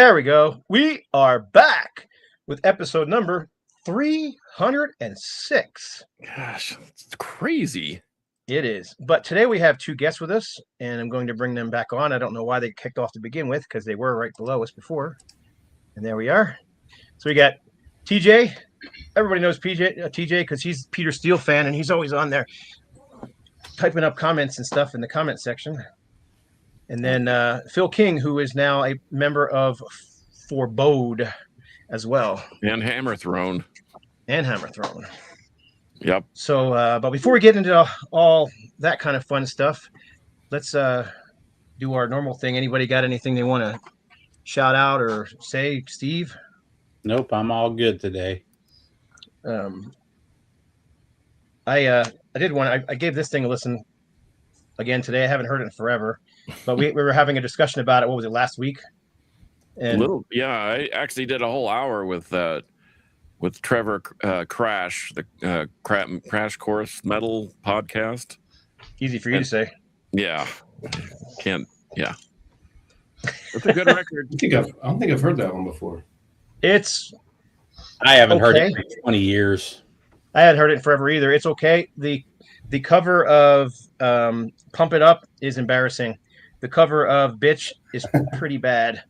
There we go. We are back with episode number 306. Gosh, it's crazy. It is. But today we have two guests with us, and I'm going to bring them back on. I don't know why they kicked off to begin with, because they were right below us before. And there we are. So we got TJ. Everybody knows TJ because he's a Peter Steele fan, and he's always on there typing up comments and stuff in the comment section. And then Phil King, who is now a member of Forbode as well. And Hammerthrone. Yep. So, but before we get into all that kind of fun stuff, let's do our normal thing. Anybody got anything they want to shout out or say, Steve? Nope, I'm all good today. I did one. I gave this thing a listen again today. I haven't heard it in forever, but we were having a discussion about it. What was it, last week? And I actually did a whole hour with Trevor Crash, the Crash Course Metal podcast. Easy for you to say. Yeah. Yeah. It's a good record. I don't think I've heard that one before. I haven't heard it for 20 years. I hadn't heard it in forever either. It's okay. The cover of Pump It Up is embarrassing. The cover of Bitch is pretty bad.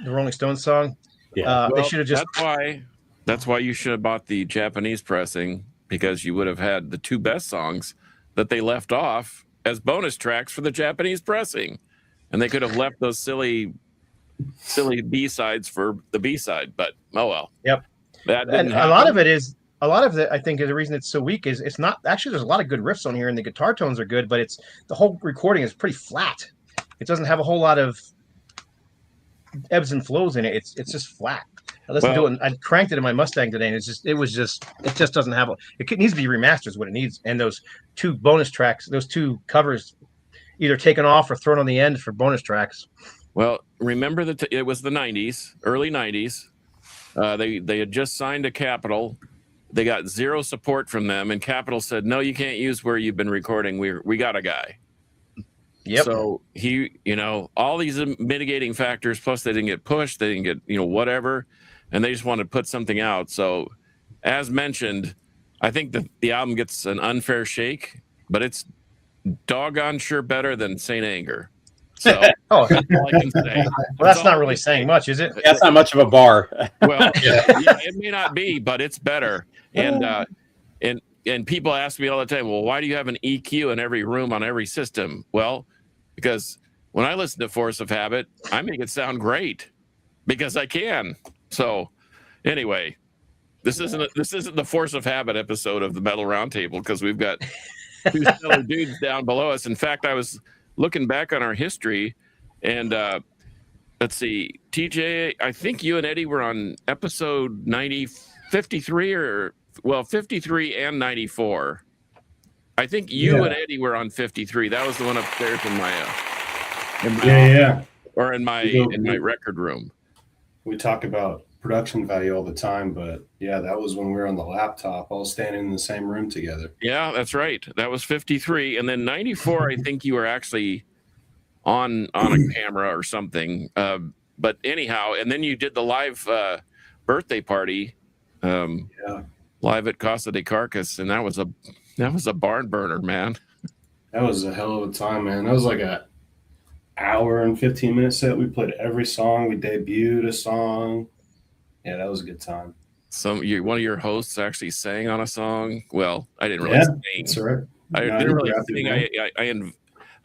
The Rolling Stones song. Yeah. They should have just. That's why you should have bought the Japanese pressing, because you would have had the two best songs that they left off as bonus tracks for the Japanese pressing, and they could have left those silly B-sides for the B-side. But oh well. Yep. That didn't and happen. a lot of it, I think, is the reason it's so weak is it's not actually. There's a lot of good riffs on here, and the guitar tones are good, but the whole recording is pretty flat. It doesn't have a whole lot of ebbs and flows in it. It's just flat. I listened to it, and I cranked it in my Mustang today, and it just doesn't have it needs to be remastered is what it needs. And those two bonus tracks, those two covers, either taken off or thrown on the end for bonus tracks. Well, remember that it was the 90s, early 90s. They had just signed to Capitol. They got zero support from them, and Capitol said, "No, you can't use where you've been recording. We got a guy." Yep. So he, all these mitigating factors, plus they didn't get pushed, they didn't get, whatever, and they just wanted to put something out. So, as mentioned, I think that the album gets an unfair shake, but it's doggone sure better than Saint Anger. So, that's all I can say. Well, that's not really saying much, is it? That's not much of a bar. Well, yeah, it may not be, but it's better. And people ask me all the time, well, why do you have an EQ in every room on every system? Well, because when I listen to Force of Habit, I make it sound great because I can. So anyway, this isn't the Force of Habit episode of the Metal Roundtable, because we've got two stellar dudes down below us. In fact, I was looking back on our history, and let's see, TJ, I think you and Eddie were on episode 53 and 94. I think you and Eddie were on 53. That was the one upstairs in my or in my record room. We talk about production value all the time, but yeah, that was when we were on the laptop, all standing in the same room together. Yeah, that's right. That was 53, and then 94. I think you were actually on a camera or something. But anyhow, and then you did the live birthday party. Live at Casa de Carcass, and that was a barn burner, man. That was a hell of a time, man. That was like a hour and 15-minute set. We played every song. We debuted a song. Yeah, that was a good time. One of your hosts actually sang on a song. Well, I didn't really sing. That's right. I didn't really sing.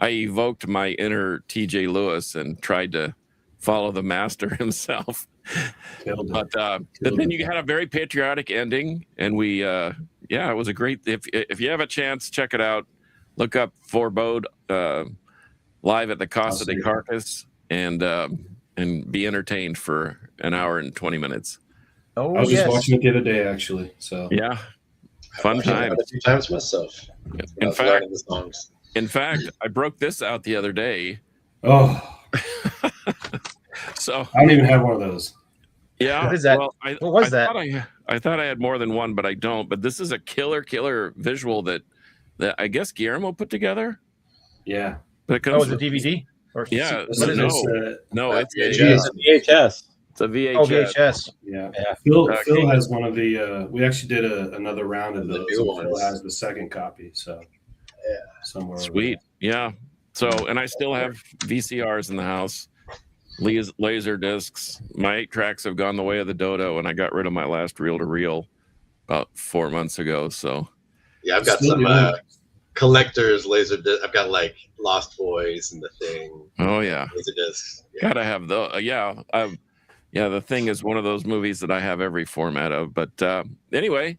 I evoked my inner TJ Lewis and tried to follow the master himself. But then you had a very patriotic ending, and we it was a great. If you have a chance, check it out. Look up Forbode live at the Casa de Carcass, and be entertained for an hour and 20 minutes. Oh, I was just watching it the other day, actually. So yeah, fun time. A few times myself. In fact, I broke this out the other day. Oh. So I don't even have one of those. Yeah. What is that? Well, what was that? I thought I had more than one, but I don't. But this is a killer visual that I guess Guillermo put together. Yeah. But it comes with a DVD? Or yeah. what is No, it's VHS. It's a VHS. Oh, VHS. Yeah. Yeah. Phil has one of the. We actually did another round of The those. new And Phil ones. has the second copy. So Yeah. somewhere. over Sweet. Yeah. So, and I still have VCRs in the house, laser discs. My 8 tracks have gone the way of the dodo, and I got rid of my last reel-to-reel about 4 months ago. So, Yeah, I've got Still some the only- collector's laser disc. I've got like Lost Boys and The Thing oh yeah, laser discs. Yeah. gotta have the The Thing is one of those movies that I have every format of. But anyway,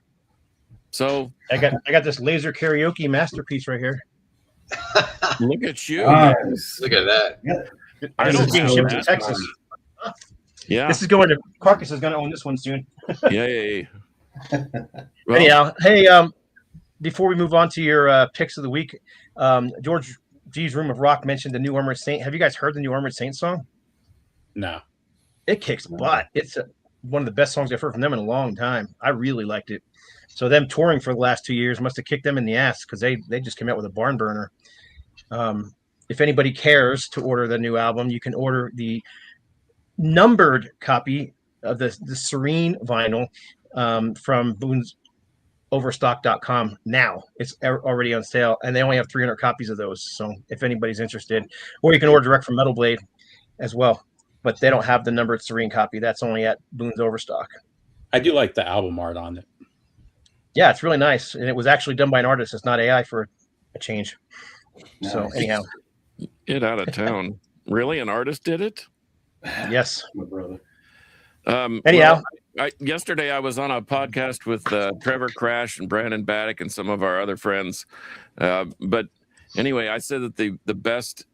so I got this laser karaoke masterpiece right here. look at you. Nice. Look at that. I This don't is being have shipped to that. Texas. Yeah, This is going to Carcass is going to own this one soon. yeah. Well, Anyhow, hey, before we move on to your picks of the week, George G's Room of Rock mentioned the New Armored Saint. Have you guys heard the New Armored Saint song? No. It kicks butt. It's one of the best songs I've heard from them in a long time. I really liked it. So them touring for the last 2 years must have kicked them in the ass because they just came out with a barn burner. If anybody cares to order the new album, you can order the numbered copy of the Serene vinyl from boonsoverstock.com now. It's already on sale, and they only have 300 copies of those. So if anybody's interested, or you can order direct from Metal Blade as well. But they don't have the numbered Serene copy. That's only at Boone's Overstock. I do like the album art on it. Yeah, it's really nice, and it was actually done by an artist. It's not AI for a change. So Nice. anyhow, get out of town. Really, an artist did it? yes. My brother. Anyhow. Yesterday I was on a podcast with Trevor Crash and Brandon Baddock and some of our other friends. But anyway, I said that the best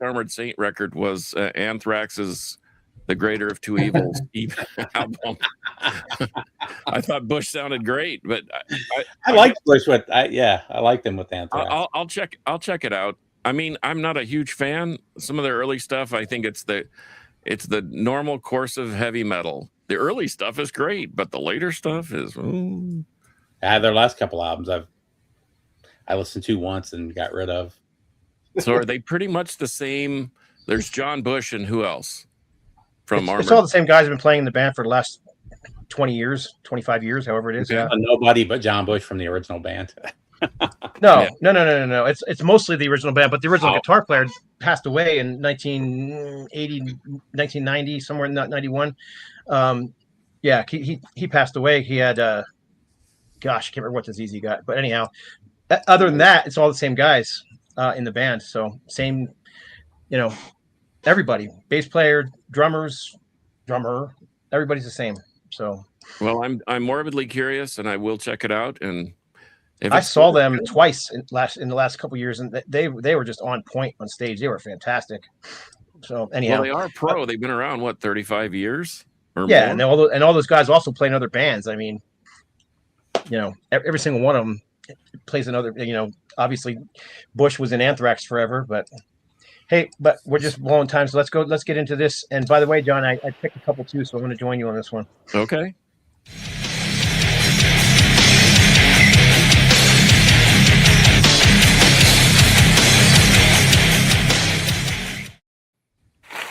Armored Saint record was Anthrax's "The Greater of Two Evils" album. I thought Bush sounded great, but I liked Bush with I liked them with Anthrax. I'll check it out. I mean, I'm not a huge fan. Some of their early stuff, I think it's the normal course of heavy metal. The early stuff is great, but the later stuff is. Their last couple albums I listened to once and got rid of. So are they pretty much the same? There's John Bush and who else from Armored? It's all the same guys who have been playing in the band for the last 20 years, 25 years, however it is. Okay. Yeah. Nobody but John Bush from the original band. No. It's mostly the original band, but the original guitar player passed away in 1980, 1990, somewhere in 91. Yeah, he passed away. He had, I can't remember what disease he got. But anyhow, other than that, it's all the same guys in the band. So same, everybody, bass player, drummer, everybody's the same. So. Well, I'm morbidly curious, and I will check it out. And I saw them twice in the last couple of years, and they were just on point on stage. They were fantastic. So anyhow, well, they are pro. They've been around 35 years or yeah, more? and all those guys also play in other bands. I mean, every single one of them plays another. Obviously, Bush was in Anthrax forever, but hey, but we're just blowing time, so let's get into this. And by the way, John, I picked a couple too, so I'm going to join you on this one. Okay.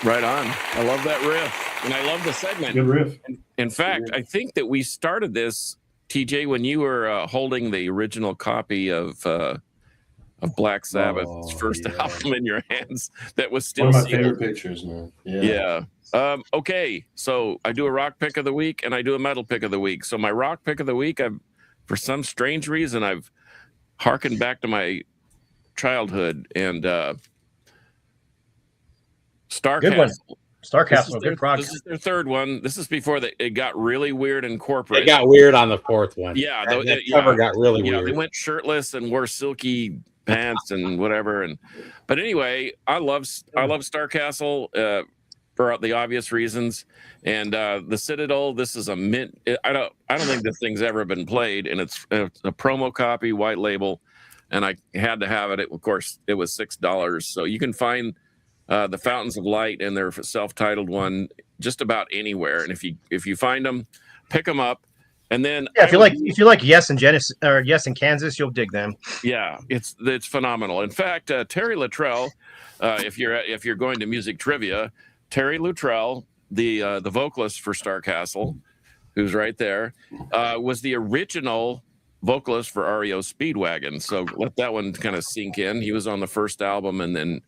Right on. I love that riff, and I love the segment. Good riff. In fact, I think that we started this, TJ, when you were holding the original copy of Black Sabbath's first album in your hands. That was still One of my sealed. favorite pictures, man. Yeah. Okay, so I do a rock pick of the week and I do a metal pick of the week. So my rock pick of the week, for some strange reason, I've harkened back to my childhood and Starcastle. Good one. Starcastle, good prog. This is their third one. This is before it got really weird and corporate. It got weird on the fourth one. Yeah, the cover got really weird. They went shirtless and wore silky pants and whatever. But anyway, I love Starcastle for the obvious reasons. And the Citadel, this is a mint. I don't think this thing's ever been played, and it's a promo copy, white label, and I had to have it. Of course, it was $6. So you can find the Fountains of Light and their self-titled one just about anywhere. And if you find them, pick them up. And then if you like Yes and Genesis or Yes and Kansas, you'll dig them. Yeah, it's phenomenal. In fact, Terry Luttrell, if you're going to music trivia, Terry Luttrell the vocalist for Starcastle, who's right there, was the original vocalist for REO Speedwagon. So let that one kind of sink in. He was on the first album and then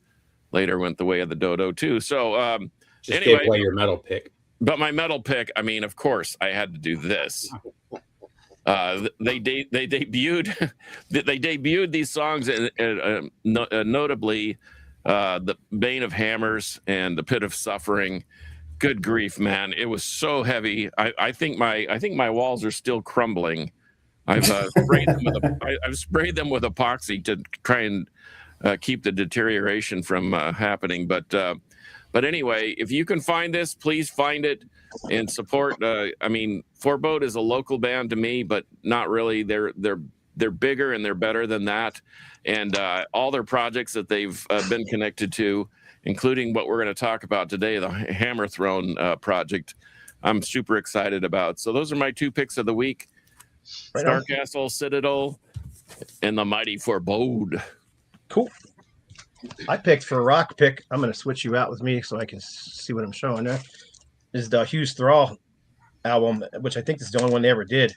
later went the way of the dodo too. So Just anyway, gave away your metal pick. but my metal pick, I mean, of course, I had to do this. They debuted they debuted these songs, notably the Bane of Hammers and the Pit of Suffering. Good grief, man! It was so heavy. I think my walls are still crumbling. I've sprayed them with epoxy to try and keep the deterioration from happening. But anyway, if you can find this, please find it and support. I mean, Forbode is a local band to me, but not really. They're bigger and they're better than that. And all their projects that they've been connected to, including what we're going to talk about today, the Hammerthrone project, I'm super excited about. So those are my 2 picks of the week: Starcastle, Citadel, and the mighty Forbode. Cool. I picked for a rock pick. I'm going to switch you out with me so I can see what I'm showing there. This is the Hughes Thrall album, which I think is the only one they ever did.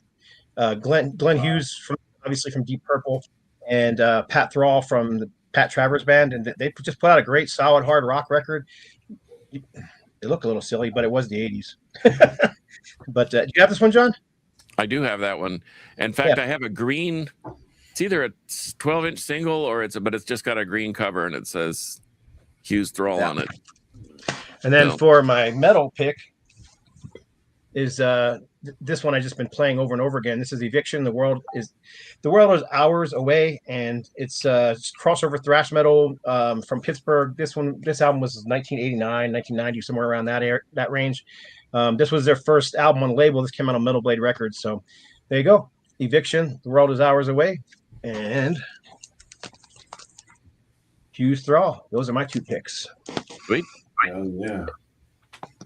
Glenn Hughes, obviously from Deep Purple, and Pat Thrall from the Pat Travers Band, and they just put out a great, solid, hard rock record. It looked a little silly, but it was the 80s. But do you have this one, John? I do have that one. In fact, I have a green. It's either a 12-inch single but it's just got a green cover and it says Hughes Thrall on it. And then for my metal pick is this one I've just been playing over and over again. This is Eviction. The world is hours away, and it's crossover thrash metal from Pittsburgh. This album was 1989, 1990, somewhere around that range. This was their first album on the label. This came out on Metal Blade Records. So there you go. Eviction. The world is hours away. And Hughes Thrall. Those are my 2 picks. Sweet. Oh, yeah.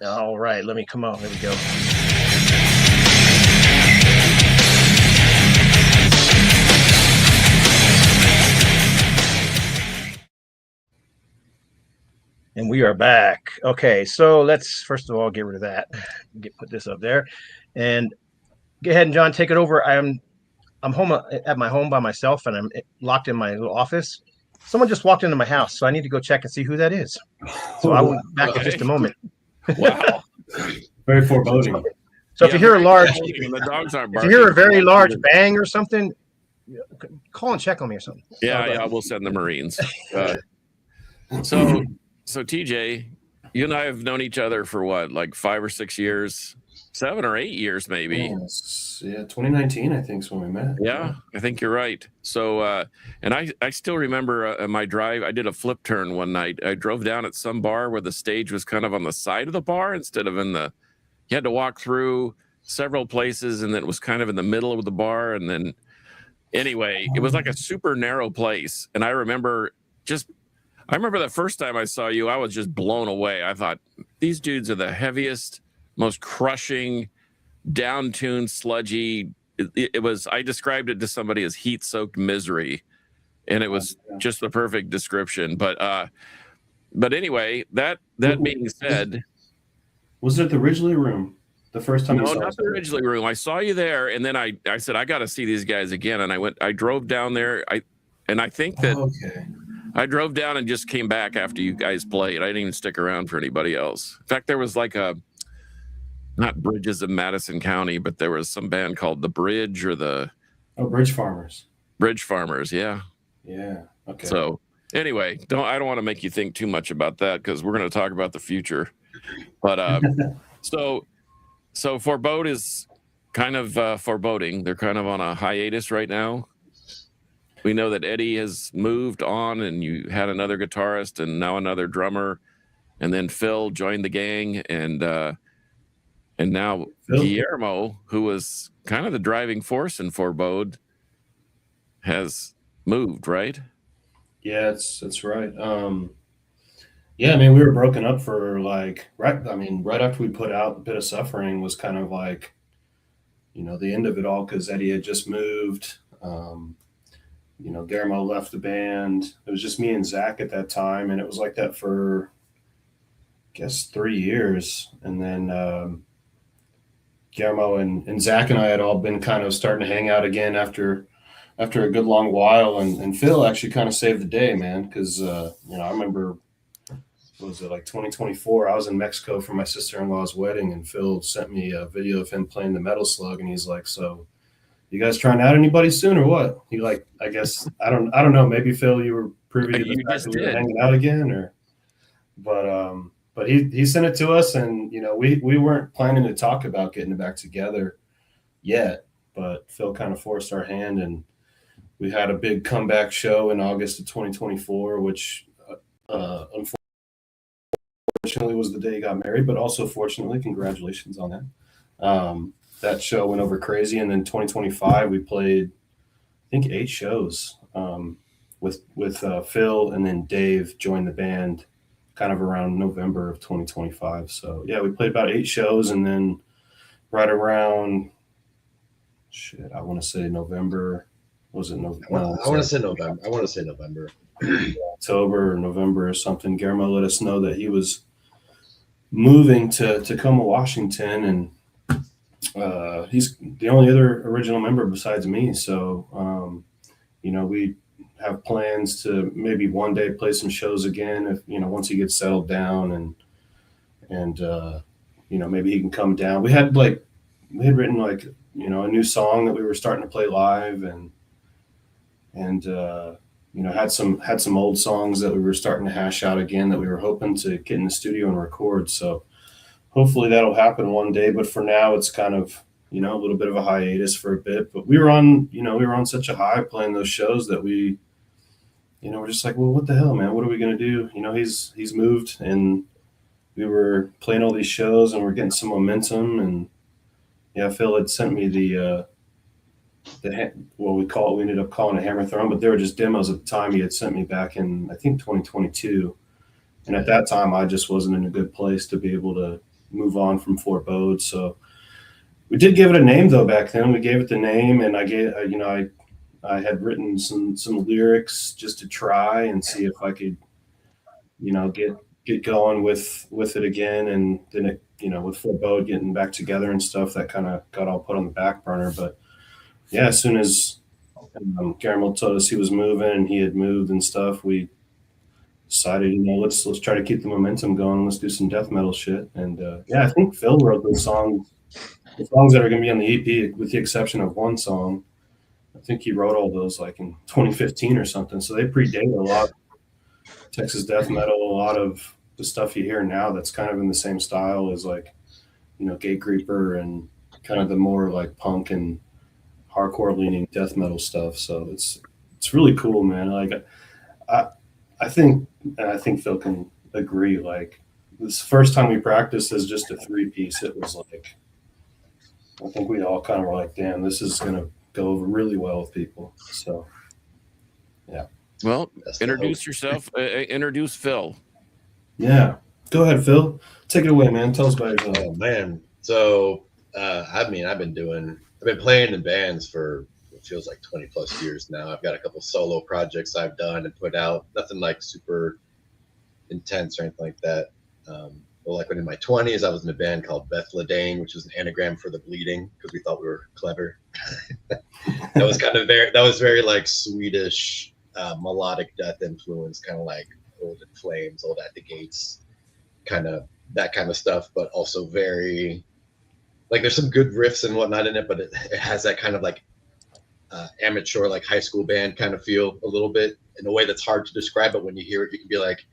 All right, let me come on. There we go. And we are back. Okay, so let's first of all get rid of that. Put this up there, and go ahead and John, take it over. I'm home at my home by myself, and I'm locked in my little office. Someone just walked into my house, so I need to go check and see who that is. So I will be back in just a moment. Wow. Very foreboding. So if you hear a large, the dogs aren't if you hear a very large bang or something, call and check on me or something. Yeah, we'll send the Marines. So TJ, you and I have known each other for what, like 5 or 6 years? 7 or 8 years, maybe. Yeah, 2019, I think, is when we met. Yeah, I think you're right. So, and I still remember my drive. I did a flip turn one night. I drove down at some bar where the stage was kind of on the side of the bar instead of you had to walk through several places, and then it was kind of in the middle of the bar. And then, anyway, it was like a super narrow place. And I remember the first time I saw you, I was just blown away. I thought, these dudes are the heaviest, most crushing, down-tuned, sludgy. It was. I described it to somebody as heat-soaked misery, and it was just the perfect description. But anyway, that being said, was it the Ridgely Room the first time? No, not the Ridgely Room. I saw you there, and then I said I got to see these guys again, and I drove down there. I think that. Okay. I drove down and just came back after you guys played. I didn't even stick around for anybody else. In fact, there was like not Bridges of Madison County, but there was some band called The Bridge or Bridge Farmers. Bridge Farmers, yeah. Yeah. Okay. So anyway, I don't want to make you think too much about that because we're going to talk about the future. But so Forbode is kind of foreboding. They're kind of on a hiatus right now. We know that Eddie has moved on, and you had another guitarist and now another drummer, and then Phil joined the gang, and now Guillermo, who was kind of the driving force in Forbode, has moved, right? Yeah, that's right. Yeah, I mean, we were broken up for like right after we put out A Bit of Suffering was kind of like, the end of it all because Eddie had just moved. Guillermo left the band. It was just me and Zach at that time, and it was like that for guess 3 years, and then Guillermo and Zach and I had all been kind of starting to hang out again after a good long while, and Phil actually kind of saved the day, man, because I remember, what was it, like 2024? I was in Mexico for my sister-in-law's wedding, and Phil sent me a video of him playing the Metal Slug, and he's like, "So, you guys trying out anybody soon or what?" He like, I guess I don't know. Maybe Phil, you were privy to the You fact just that we were did. hanging out again, or but he sent it to us, and we weren't planning to talk about getting back together yet, but Phil kind of forced our hand, and we had a big comeback show in August of 2024, which unfortunately was the day he got married, but also fortunately, congratulations on that. That show went over crazy, and then 2025 we played, I think, 8 shows with Phil, and then Dave joined the band kind of around November of 2025. So yeah, we played about 8 shows, and then right around, I want to say November. Was it November? I want to say November. I want to say November. October or November or something. Guillermo let us know that he was moving to Tacoma, Washington, and he's the only other original member besides me. So, we have plans to maybe one day play some shows again if once he gets settled down, and maybe he can come down. We had written like a new song that we were starting to play live, and had some old songs that we were starting to hash out again that we were hoping to get in the studio and record. So hopefully that'll happen one day. But for now, it's kind of a little bit of a hiatus for a bit. But we were on such a high playing those shows that we're just like, well, what the hell, man? What are we gonna do? He's moved, and we were playing all these shows, and we're getting some momentum. And yeah, Phil had sent me we ended up calling it Hammerthrone, but they were just demos at the time. He had sent me back in, I think, 2022. And at that time, I just wasn't in a good place to be able to move on from Forbode. So we did give it a name though back then. We gave it the name, and I had written some lyrics just to try and see if I could, get going with it again. And then it, with Forbode getting back together and stuff, that kind of got all put on the back burner. But yeah, as soon as Guillermo told us he was moving and he had moved and stuff, we decided, let's try to keep the momentum going. Let's do some death metal shit. And I think Phil wrote those songs, the songs that are going to be on the EP, with the exception of one song. I think he wrote all those like in 2015 or something. So they predate a lot of Texas death metal, a lot of the stuff you hear now that's kind of in the same style as like, Gate Creeper and kind of the more like punk and hardcore leaning death metal stuff. So it's really cool, man. Like I think Phil can agree. Like this first time we practiced as just a 3-piece, it was like, I think we all kind of were like, damn, this is gonna go over really well with people. So yeah. Well, introduce yourself. Introduce Phil. Yeah. Go ahead, Phil. Take it away, man. Tell us about yourself. Oh man. So I've been playing in bands for what feels like 20 plus years now. I've got a couple solo projects I've done and put out. Nothing like super intense or anything like that. Well, like when in my 20s, I was in a band called Bethlehem, which was an anagram for the bleeding because we thought we were clever. That was very like Swedish melodic death influence, kind of like Old in Flames, Old at the Gates, kind of that kind of stuff, but also very like there's some good riffs and whatnot in it, but it has that kind of like amateur, like high school band kind of feel a little bit in a way that's hard to describe. But when you hear it, you can be like,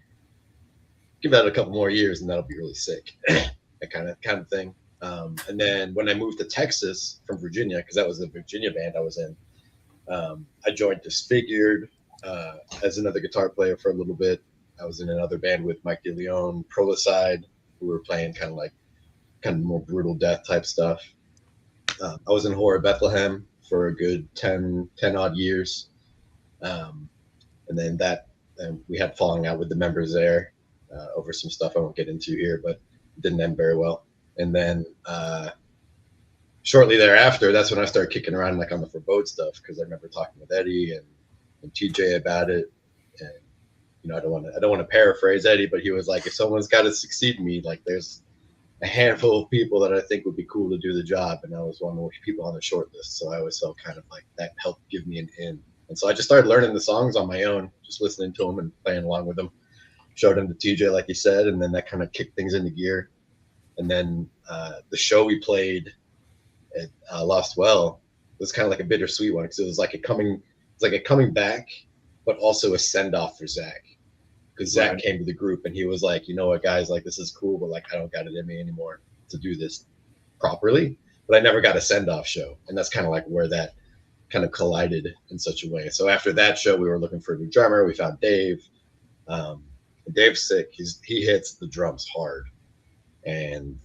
give that a couple more years and that'll be really sick. That kind of thing. And then when I moved to Texas from Virginia, because that was the Virginia band I was in, I joined Disfigured as another guitar player for a little bit. I was in another band with Mike DeLeon, Prolicide, who were playing kind of more brutal death type stuff. I was in Horror Bethlehem for a good 10 odd years. And then we had falling out with the members there over some stuff I won't get into here, but it didn't end very well. And then shortly thereafter, that's when I started kicking around like on the Forbode stuff, because I remember talking with Eddie and TJ about it. And I don't want to paraphrase Eddie, but he was like, if someone's got to succeed me, like there's a handful of people that I think would be cool to do the job, and I was one of the people on the short list. So I always felt kind of like that helped give me an in. And so I just started learning the songs on my own, just listening to them and playing along with them. Showed them to TJ, like you said, and then that kind of kicked things into gear. And then the show we played at Lost Well was kind of like a bittersweet one because it was like a coming back, but also a send off for Zach. Because Zach came to the group and he was like, you know what, guys, like this is cool, but like I don't got it in me anymore to do this properly. But I never got a send off show, and that's kind of like where that kind of collided in such a way. So after that show, we were looking for a new drummer. We found Dave. Dave's sick. He hits the drums hard, and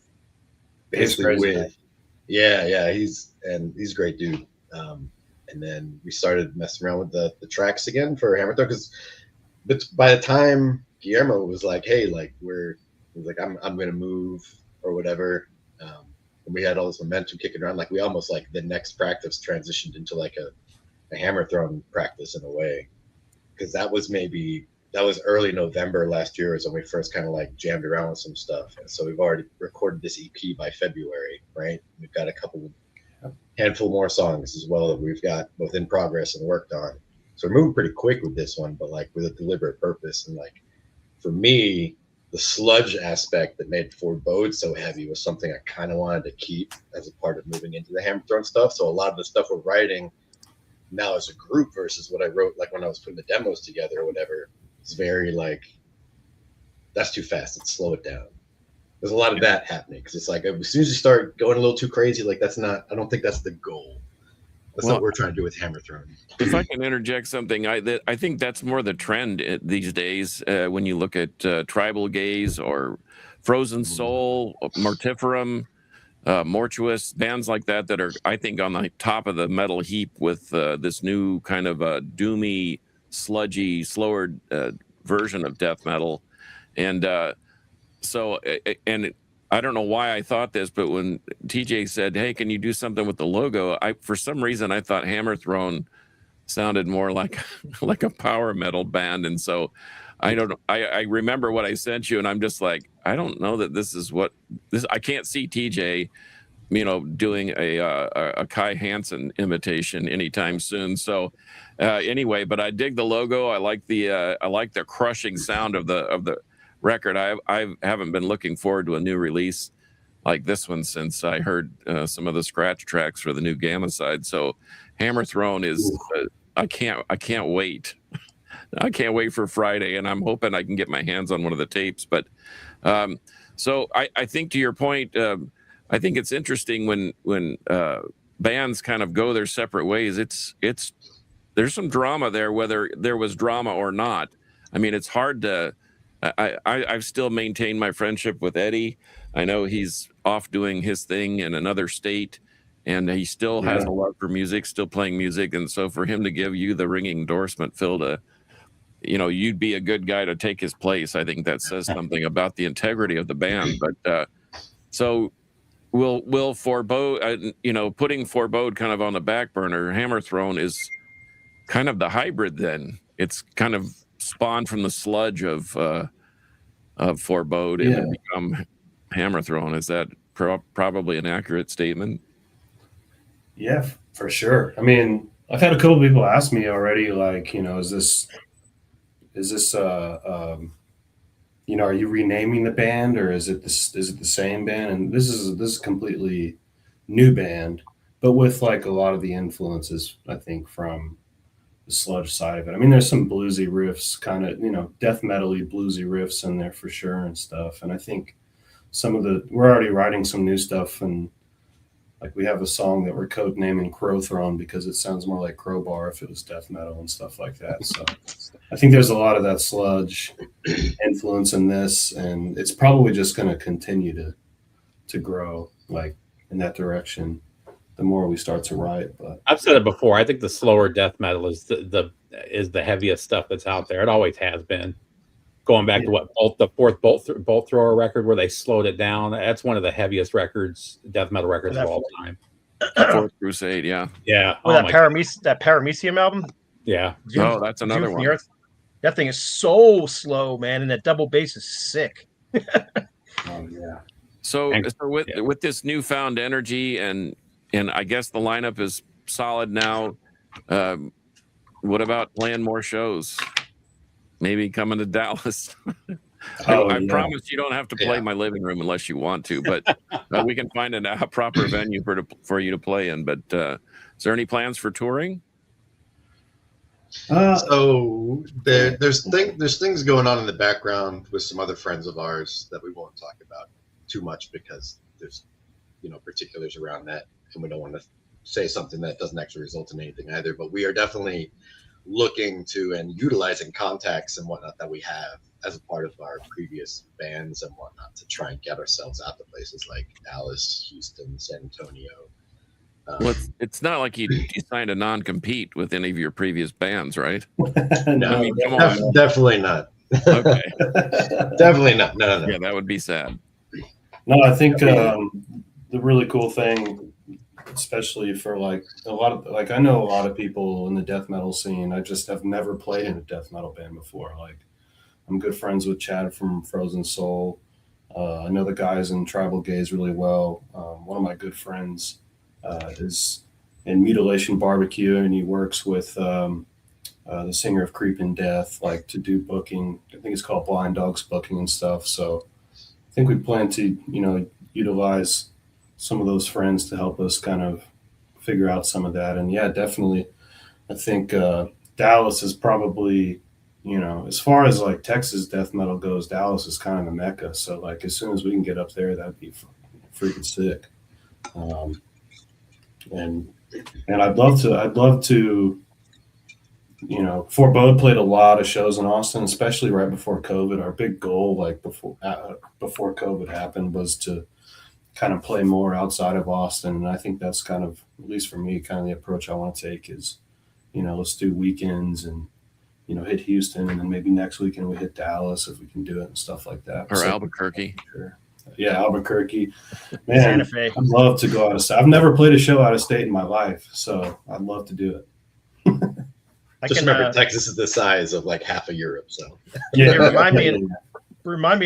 basically he's a great dude. And then we started messing around with the tracks again for Hammerthrone, but by the time Guillermo was like, hey, like I'm gonna move or whatever, and we had all this momentum kicking around, like we almost like the next practice transitioned into like a Hammerthrone practice in a way, because that was early November last year is when we first kind of like jammed around with some stuff. And so we've already recorded this EP by February, right? We've got a handful more songs as well that we've got both in progress and worked on. So we're moving pretty quick with this one, but like with a deliberate purpose. And like for me, the sludge aspect that made Forbode so heavy was something I kind of wanted to keep as a part of moving into the Hammerthrone stuff. So a lot of the stuff we're writing now as a group versus what I wrote like when I was putting the demos together or whatever, it's very like, that's too fast. Let's slow it down. There's a lot of that happening because it's like as soon as you start going a little too crazy, like I don't think that's the goal. That's not what we're trying to do with Hammerthrone. If I can interject something, I think that's more the trend these days when you look at Tribal Gaze or Frozen Soul, Mortiferum, Mortuous, bands like that are, I think, on the top of the metal heap with this new kind of doomy, sludgy, slower version of death metal. And I don't know why I thought this, but when TJ said, hey, can you do something with the logo? For some reason, I thought Hammerthrone sounded more like a power metal band. And so I don't know. I remember what I sent you, and I'm just like, I don't know that this is what this. I can't see TJ, doing a Kai Hansen imitation anytime soon. So anyway, but I dig the logo. I like the crushing sound of the record. I haven't been looking forward to a new release like this one since I heard some of the scratch tracks for the new Gamma side. So Hammerthrone is I can't wait. I can't wait for Friday, and I'm hoping I can get my hands on one of the tapes. But so I think to your point, I think it's interesting when bands kind of go their separate ways. There's some drama there, whether there was drama or not. I mean, it's hard to. I've still maintained my friendship with Eddie. I know he's off doing his thing in another state, and he still has a love for music, still playing music. And so for him to give you the ringing endorsement, Phil, to, you'd be a good guy to take his place. I think that says something about the integrity of the band. But so will Forbode, putting Forbode kind of on the back burner, Hammerthrone is kind of the hybrid then. It's kind of spawned from the sludge of Forbode and become Hammerthrone. Is that probably an accurate statement? Yeah, for sure. I mean, I've had a couple of people ask me already, like, is this are you renaming the band, or is it the same band? And this is a completely new band, but with like a lot of the influences, I think, from the sludge side of it. I mean, there's some bluesy riffs, kind of, death metal-y bluesy riffs in there for sure and stuff. And I think we're already writing some new stuff, and like we have a song that we're codenaming Crowthrone because it sounds more like Crowbar if it was death metal and stuff like that. So I think there's a lot of that sludge influence in this, and it's probably just going to continue to grow like in that direction the more we start to write. But I've said it before. I think the slower death metal is the heaviest stuff that's out there. It always has been. Going back to the fourth bolt thrower record where they slowed it down. That's one of the heaviest death metal records of all time. Fourth Crusade, yeah. Yeah. That Paramecium album? Yeah. That's another one. Yeah, That thing is so slow, man, and that double bass is sick. Oh yeah. So, And- with this newfound energy and I guess the lineup is solid now. What about playing more shows? Maybe coming to Dallas. I yeah. promise you don't have to play Yeah. my living room unless you want to, but we can find a proper venue for you to play in. But is there any plans for touring? So there's things going on in the background with some other friends of ours that we won't talk about too much because there's particulars around that, and we don't want to say something that doesn't actually result in anything either. But we are definitely looking to and utilizing contacts and whatnot that we have as a part of our previous bands and whatnot to try and get ourselves out to places like Dallas, Houston, San Antonio. Well, it's not like you signed a non-compete with any of your previous bands, right? No, I mean, come on. Definitely not. Okay. Definitely not. No. Yeah, that would be sad. No, I think the really cool thing, especially for like I know a lot of people in the death metal scene. I just have never played in a death metal band before. Like, I'm good friends with Chad from Frozen Soul. I know the guys in Tribal Gaze really well. One of my good friends is in Mutilation Barbecue, and he works with the singer of Creeping Death, like to do booking. I think it's called Blind Dogs booking and stuff. So I think we plan to, utilize some of those friends to help us kind of figure out some of that. And yeah, definitely, I think Dallas is probably, as far as like Texas death metal goes, Dallas is kind of a mecca. So like, as soon as we can get up there, that'd be freaking sick. And I'd love to, Forbode played a lot of shows in Austin, especially right before COVID. Our big goal, like before COVID happened, was to kind of play more outside of Austin. And I think that's kind of, at least for me, kind of the approach I want to take is, let's do weekends and, hit Houston, and then maybe next weekend we hit Dallas if we can do it and stuff like that. Or So, Albuquerque. sure. Yeah, Albuquerque. Man, Santa Fe. I'd love to go out of state. I've never played a show out of state in my life, so I'd love to do it. Just remember, Texas is the size of like half of Europe. So Yeah, remind me,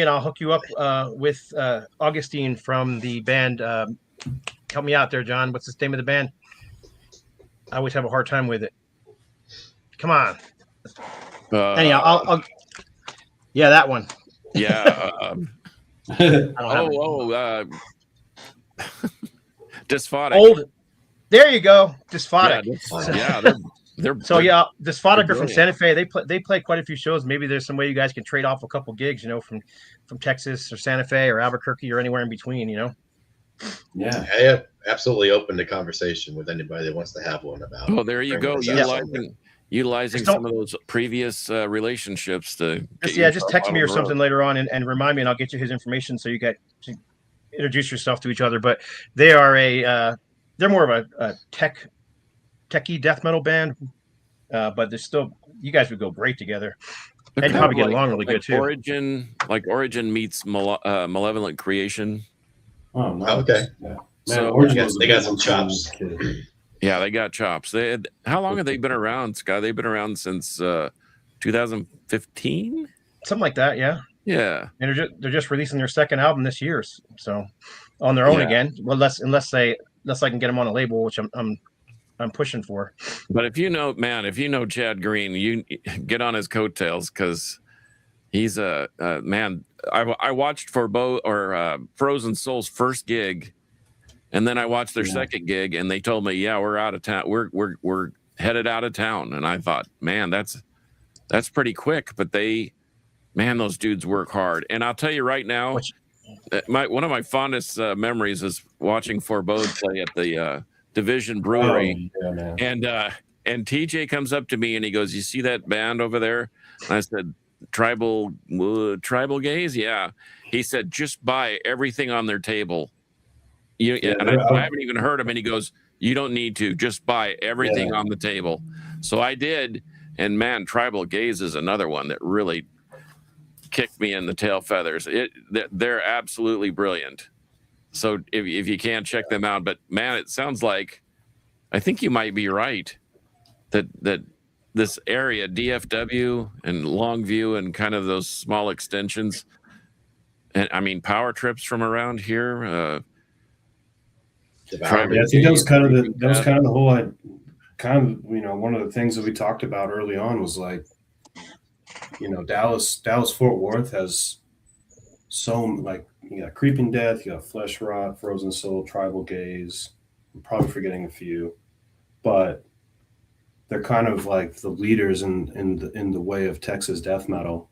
and I'll hook you up with Augustine from the band. Help me out there, John. What's the name of the band? I always have a hard time with it. Come on. Anyhow, I'll yeah, that one. Yeah. I don't have it. Dysphotic. Old. There you go. Dysphotic. Yeah, they're Dysphotic are from brilliant. Santa Fe. They play quite a few shows. Maybe there's some way you guys can trade off a couple gigs, from Texas or Santa Fe or Albuquerque or anywhere in between, yeah, absolutely open to conversation with anybody that wants to have one about. Oh, there you go. Utilizing Just some of those previous relationships to just text me or something later on and remind me, and I'll get you his information so you get to introduce yourself to each other. But they are they're more of a techie death metal band, but they're still, you guys would go great together. And probably get along really good too. Origin meets Malevolent Creation. Oh, nice. Okay. Yeah. So they got some chops. Yeah, they got chops. How long have they been around, Scott? They've been around since 2015? Something like that, yeah. Yeah. And they're just releasing their second album this year, so on their own again. Well, unless I can get them on a label, which I'm pushing for. But if you know Chad Green, you get on his coattails, because he's a man. I watched Forbode or Frozen Soul's first gig. And then I watched their second gig, and they told me, "Yeah, we're out of town. We're headed out of town." And I thought, man, that's pretty quick. But those dudes work hard. And I'll tell you right now, one of my fondest memories is watching Forbode play at the Division Brewery. Oh, yeah, man. And TJ comes up to me and he goes, "You see that band over there?" And I said, Tribal Gaze? Yeah. He said, "Just buy everything on their table." And I haven't even heard him, and he goes, "You don't need to, just buy everything on the table." So I did, and man, Tribal Gaze is another one that really kicked me in the tail feathers. They're absolutely brilliant. So if you can't check them out, but man, it sounds like, I think you might be right that this area, DFW and Longview, and kind of those small extensions. And I mean, power trips from around here. Yeah, I think that was kind of the whole one of the things that we talked about early on was like, Dallas Fort Worth has so like you got Creeping Death, you got Flesh Rot, Frozen Soul, Tribal Gaze. I'm probably forgetting a few, but they're kind of like the leaders in the way of Texas death metal,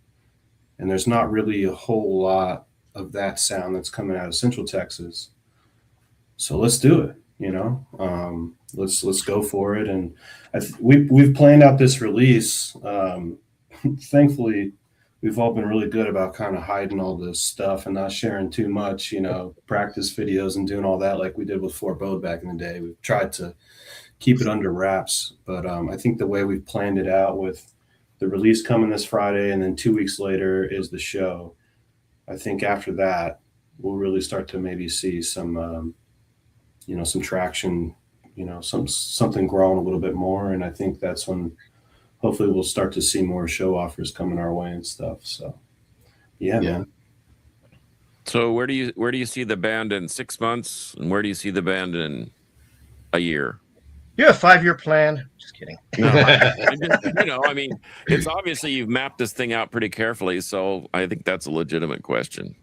and there's not really a whole lot of that sound that's coming out of Central Texas. So let's do it. Let's go for it. And we've planned out this release. Thankfully, we've all been really good about kind of hiding all this stuff and not sharing too much, practice videos and doing all that like we did with Forbode back in the day. We've tried to keep it under wraps, but I think the way we've planned it out with the release coming this Friday and then 2 weeks later is the show. I think after that, we'll really start to maybe see some, some traction, something growing a little bit more. And I think that's when hopefully we'll start to see more show offers coming our way and stuff. So, yeah, man. So where do you see the band in 6 months, and where do you see the band in a year? You have a 5-year plan. Just kidding. No, I mean, it's obviously you've mapped this thing out pretty carefully, so I think that's a legitimate question.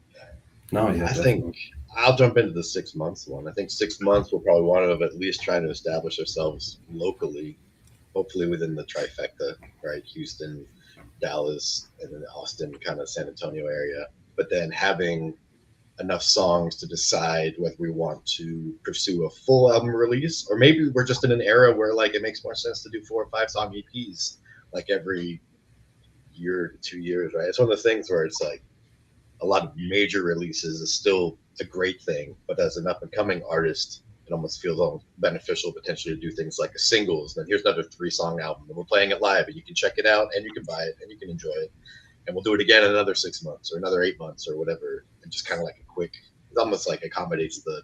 No, yeah, I think I'll jump into the 6 months one. I think 6 months we'll probably want to at least try to establish ourselves locally, hopefully within the trifecta, right? Houston, Dallas, and then Austin, kind of San Antonio area. But then having enough songs to decide whether we want to pursue a full album release, or maybe we're just in an era where like it makes more sense to do 4 or 5 song EPs like every year to 2 years, right? It's one of the things where it's like a lot of major releases is still a great thing, but as an up and coming artist, it almost feels beneficial potentially to do things like a singles. Then here's another 3-song album, and we're playing it live, and you can check it out, and you can buy it, and you can enjoy it, and we'll do it again in another 6 months or another 8 months or whatever, and just kind of like a quick. It almost like accommodates the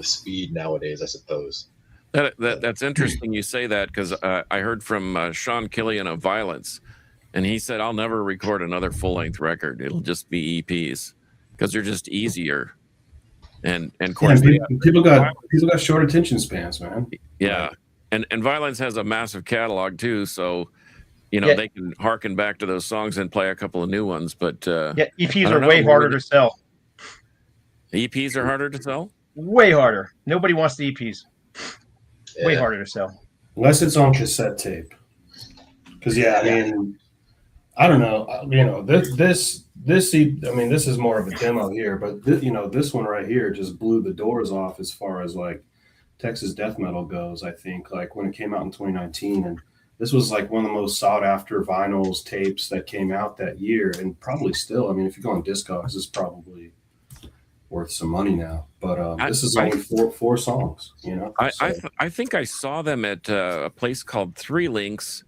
speed nowadays, I suppose. That's interesting you say that, because I heard from Sean Killian of Violence, and he said, I'll never record another full-length record. It'll just be EPs because they're just easier. And of course, people got short attention spans, man. Yeah, and Violence has a massive catalog too, so they can harken back to those songs and play a couple of new ones. But EPs are way harder to sell. EPs are harder to sell. Way harder. Nobody wants the EPs. Way harder to sell. Unless it's on cassette tape. Because I mean, I don't know. This is more of a demo here, but this one right here just blew the doors off as far as like Texas death metal goes. I think like when it came out in 2019, and this was like one of the most sought after vinyls tapes that came out that year, and probably still. I mean, if you go on Discogs, this is probably worth some money now. But this is only four songs. I think I saw them at a place called Three Links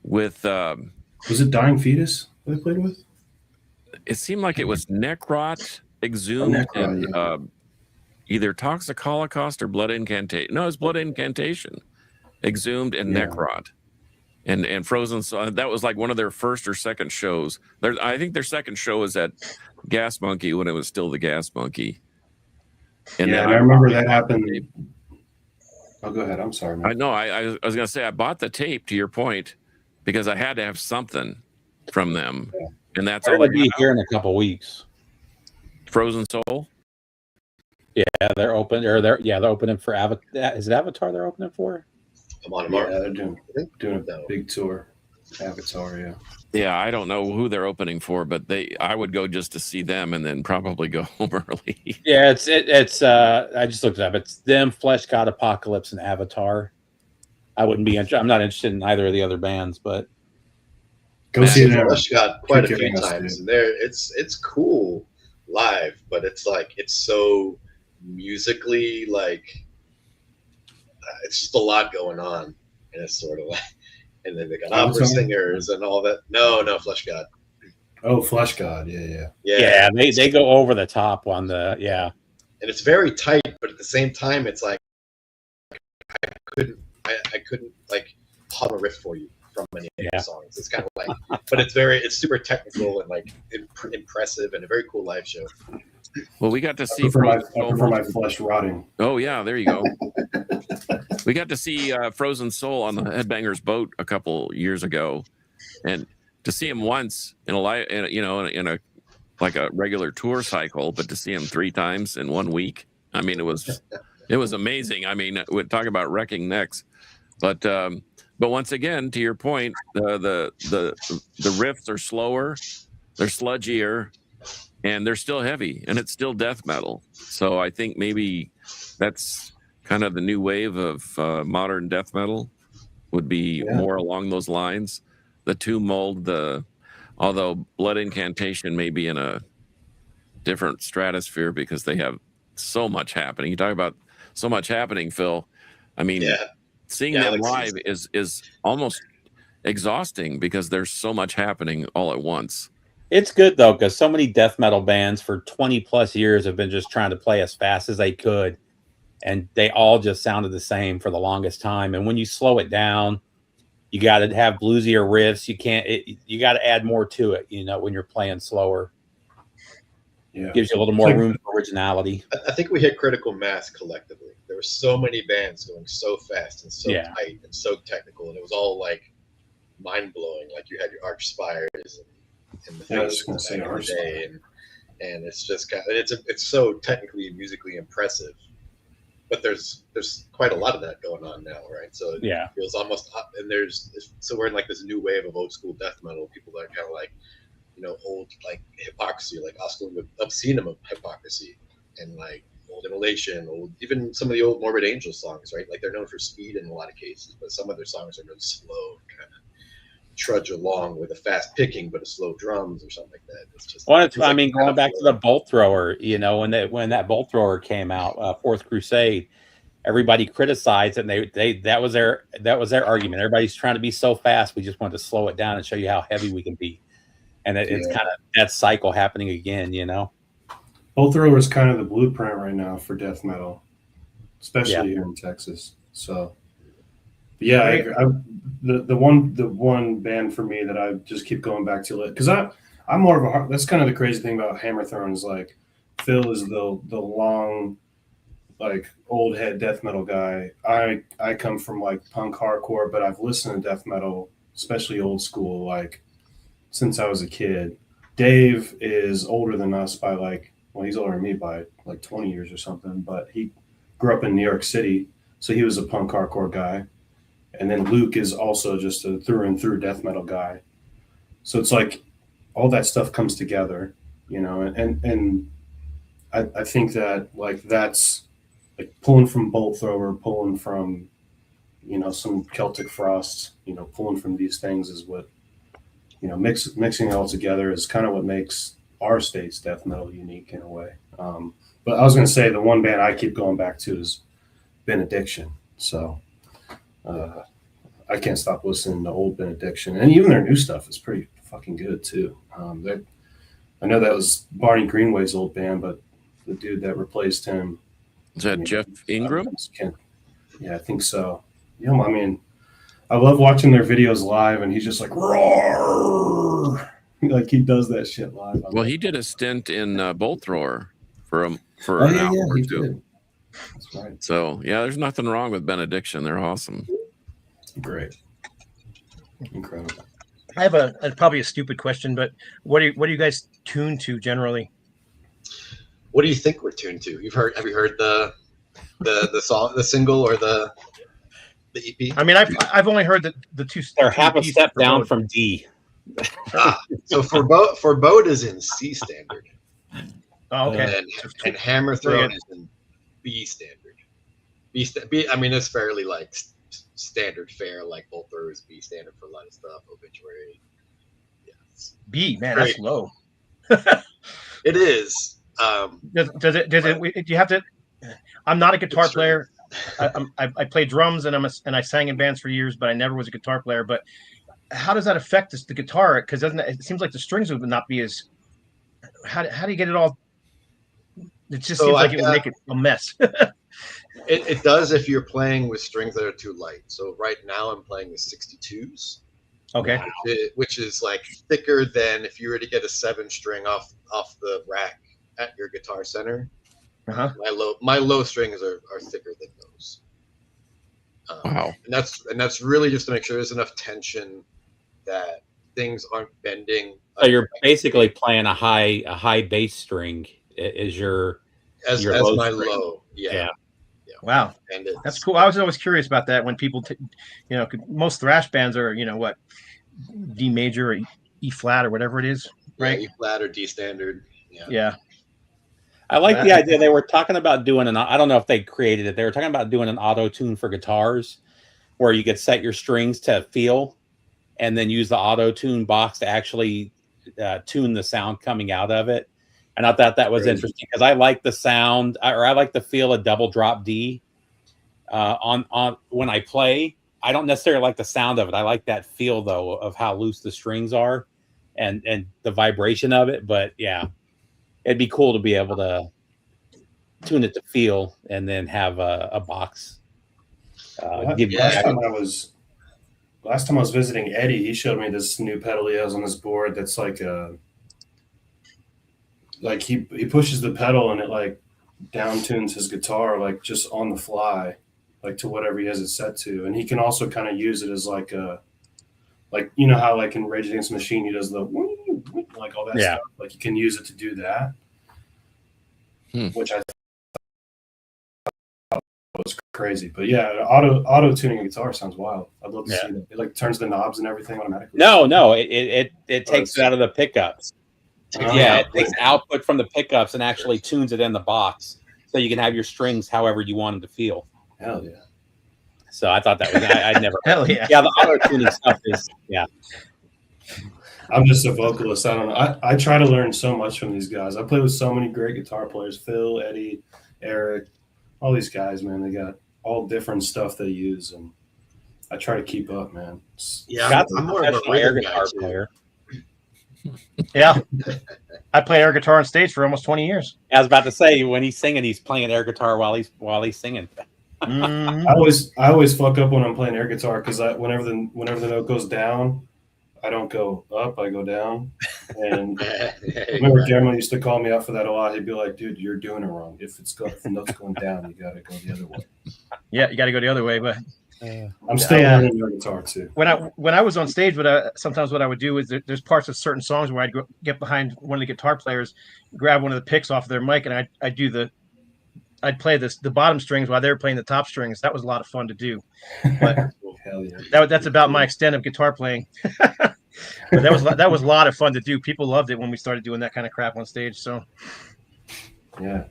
with. Was it Dying Fetus they played with? It seemed like it was Necrot, Exhumed, and either Toxic Holocaust or Blood Incantation. No, it's Blood Incantation, Exhumed, and Necrot, and Frozen. So that was like one of their first or second shows. I think their second show was at Gas Monkey when it was still the Gas Monkey. And I remember that happened. Oh, go ahead. I'm sorry, man. I was going to say I bought the tape, to your point, because I had to have something from them. Yeah. And that's all they'll be here in a couple weeks. Frozen Soul. Yeah, they're open. Or they're opening for Avatar. Is it Avatar they're opening for? Come on, yeah, they're doing a big tour. Avatar, yeah. I don't know who they're opening for, but I would go just to see them and then probably go home early. Yeah, it's I just looked it up. It's them, Flesh God, Apocalypse, and Avatar. I'm not interested in either of the other bands, but go see them. Flesh God quite a few times, and it's cool live, but it's like it's so musically like it's just a lot going on, and it's sort of like, and then they got opera singers and all that. No, Flesh God. Oh, Flesh God, yeah. They go over the top on the and it's very tight, but at the same time, it's like I couldn't like hum a riff for you. from many of Yeah. the songs. It's kind of like, but it's super technical and like impressive and a very cool live show. Well, we got to see I prefer Frozen my Soul. flesh rotting. Oh yeah, there you go. We got to see Frozen Soul on the Headbangers Boat a couple years ago, and to see him once in a live, in a like a regular tour cycle, but to see him 3 times in 1 week, I mean, it was amazing. I mean, we're talking about wrecking necks, but once again, to your point, the riffs are slower, they're sludgier, and they're still heavy, and it's still death metal. So I think maybe that's kind of the new wave of modern death metal would be more along those lines. The Tomb Mold, although Blood Incantation may be in a different stratosphere because they have so much happening. You talk about so much happening, Phil. I mean, seeing them live is almost exhausting because there's so much happening all at once. It's good though, because so many death metal bands for 20 plus years have been just trying to play as fast as they could, and they all just sounded the same for the longest time. And when you slow it down, you got to have bluesier riffs. You got to add more to it, when you're playing slower. Yeah, gives you a little more room for originality. I think we hit critical mass collectively. There were so many bands going so fast and so tight and so technical, and it was all like mind blowing. Like you had your Archspires and the Faces back in the day, and it's just kind of, it's so technically and musically impressive. But there's quite a lot of that going on now, right? So it feels almost up, and so we're in like this new wave of old school death metal. People that are kind of like, old like Hypocrisy, like obscene Hypocrisy, and like Old Immolation, even some of the old Morbid Angel songs, right? Like they're known for speed in a lot of cases, but some of their songs are really slow, kind of trudge along with a fast picking but a slow drums or something like that. It's just going back to the Bolt Thrower, when that Bolt Thrower came out, Fourth Crusade, everybody criticized it, and that was their argument. Everybody's trying to be so fast, we just wanted to slow it down and show you how heavy we can be. And it's kind of that cycle happening again, Bolt Thrower is kind of the blueprint right now for death metal, especially here in Texas. So, the one band for me that I just keep going back to, because I'm more of that's kind of the crazy thing about Hammerthrone is like Phil is the long, like old head death metal guy. I come from like punk hardcore, but I've listened to death metal, especially old school, like since I was a kid. Dave is older than us by he's older than me by like 20 years or something, but he grew up in New York City, so he was a punk hardcore guy. And then Luke is also just a through and through death metal guy. So it's like all that stuff comes together, and I think that like that's like pulling from Bolt Thrower, pulling from, some Celtic Frost, pulling from these things is what, mixing it all together is kind of what makes our state's death metal unique in a way. But I was going to say the one band I keep going back to is Benediction. So I can't stop listening to old Benediction, and even their new stuff is pretty fucking good too. I know that was Barney Greenway's old band, but the dude that replaced him, is that Jeff Ingram? Yeah, I think so. Yeah, I mean, I love watching their videos live, and he's just like roar, like he does that shit live. Well, he did a stint in Bolt Thrower for an hour or two. That's right. So there's nothing wrong with Benediction. They're awesome. Great, incredible. I have probably a stupid question, but what do you guys tune to generally? What do you think we're tuned to? Have you heard the song, the single, or the EP? I mean, I've only heard the two. They're half a step down from D. So Forbode is in C standard. Oh, okay. And Hammerthrone is in B standard. B. I mean, it's fairly like standard fare, like Bolt Thrower is B standard for a lot of stuff. Obituary. Yeah. B, man, that's low. It is. Does it? Do you have to? I'm not a guitar player. I play drums and I sang in bands for years, but I never was a guitar player. But how does that affect the guitar? Because it seems like the strings would not be as. How do you get it all? It just seems like it would make it a mess. It does if you're playing with strings that are too light. So right now I'm playing with 62s, Okay. which is like thicker than if you were to get a 7-string off the rack at your Guitar Center. Uh-huh. My low strings are thicker than those. Wow. And that's really just to make sure there's enough tension that things aren't bending. So you're basically playing a high bass string is your as low my string. low. Yeah. Wow. And That's cool. I was always curious about that when people, most thrash bands are, what, D major or E flat or whatever it is, right? E flat or D standard. Yeah. I like the idea they were talking about doing I don't know if they created it. They were talking about doing an auto tune for guitars where you could set your strings to feel and then use the auto tune box to actually tune the sound coming out of it. And I thought that was interesting because I like the sound, or I like the feel of double drop D on when I play. I don't necessarily like the sound of it. I like that feel though of how loose the strings are and the vibration of it. But yeah, it'd be cool to be able to tune it to feel and then have a box. Last time I was visiting Eddie, he showed me this new pedal he has on his board that's like he pushes the pedal and it like down tunes his guitar like just on the fly, like to whatever he has it set to. And he can also kind of use it as like you know how like in Rage Against the Machine he does the like all that stuff. Like you can use it to do that, which I thought was crazy. But yeah, auto tuning a guitar sounds wild. I'd love to see that. It like turns the knobs and everything automatically. No, it takes it out of the pickups. It takes output from the pickups and actually tunes it in the box, so you can have your strings however you want them to feel. Hell yeah! So I thought that was I'd never. Hell yeah! Yeah, the auto tuning stuff is I'm just a vocalist. I don't know. I try to learn so much from these guys. I play with so many great guitar players: Phil, Eddie, Eric, all these guys. Man, they got all different stuff they use, and I try to keep up. Man, I'm more of a air guitar player. Yeah, I play air guitar on stage for almost 20 years. I was about to say when he's singing, he's playing air guitar while he's singing. Mm-hmm. I always fuck up when I'm playing air guitar because whenever the note goes down, I don't go up, I go down. And I remember Cameron used to call me out for that a lot. He'd be like, "Dude, you're doing it wrong. If the note's going down, you got to go the other way." Yeah, you got to go the other way, but. I'm still learning your guitar too. When I was on stage, sometimes what I would do is there's parts of certain songs where I'd get behind one of the guitar players, grab one of the picks off of their mic, and I'd play the bottom strings while they were playing the top strings. That was a lot of fun to do. But hell yeah. That's about my extent of guitar playing. But that was a lot of fun to do. People loved it when we started doing that kind of crap on stage. So yeah.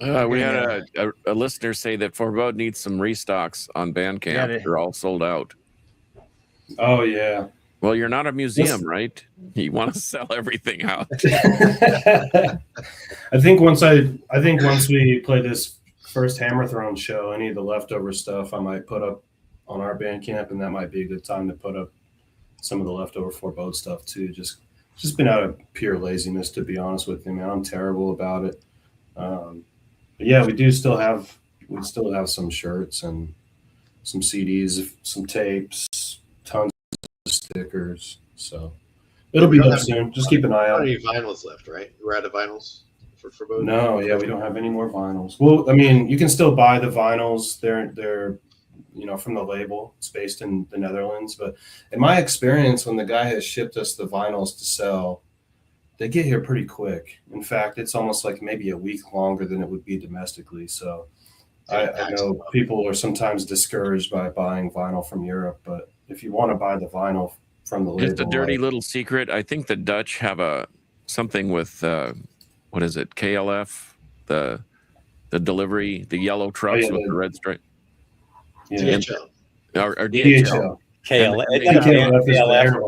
We had a listener say that Forbode needs some restocks on Bandcamp. Yeah, they're all sold out. Oh yeah. Well, you're not a museum, right? You want to sell everything out. I think once we play this first Hammerthrone show, any of the leftover stuff I might put up on our Bandcamp, and that might be a good time to put up some of the leftover Forbode stuff too. Just been out of pure laziness, to be honest with you, man. I'm terrible about it. But yeah, we still have some shirts and some CDs, some tapes, tons of stickers. So it'll be up soon. Just keep an eye out. Any vinyls left, right? We're out of vinyls for Forbode. No, yeah, we don't have any more vinyls. Well, I mean, you can still buy the vinyls. They're from the label. It's based in the Netherlands. But in my experience, when the guy has shipped us the vinyls to sell, they get here pretty quick. In fact, it's almost like maybe a week longer than it would be domestically. So I know people are sometimes discouraged by buying vinyl from Europe, but if you want to buy the vinyl from the label, just a dirty little secret. I think the Dutch have something with what is it? KLF, the delivery, the yellow trucks with the red stripe. Yeah. DHL. Or DHL. KLF.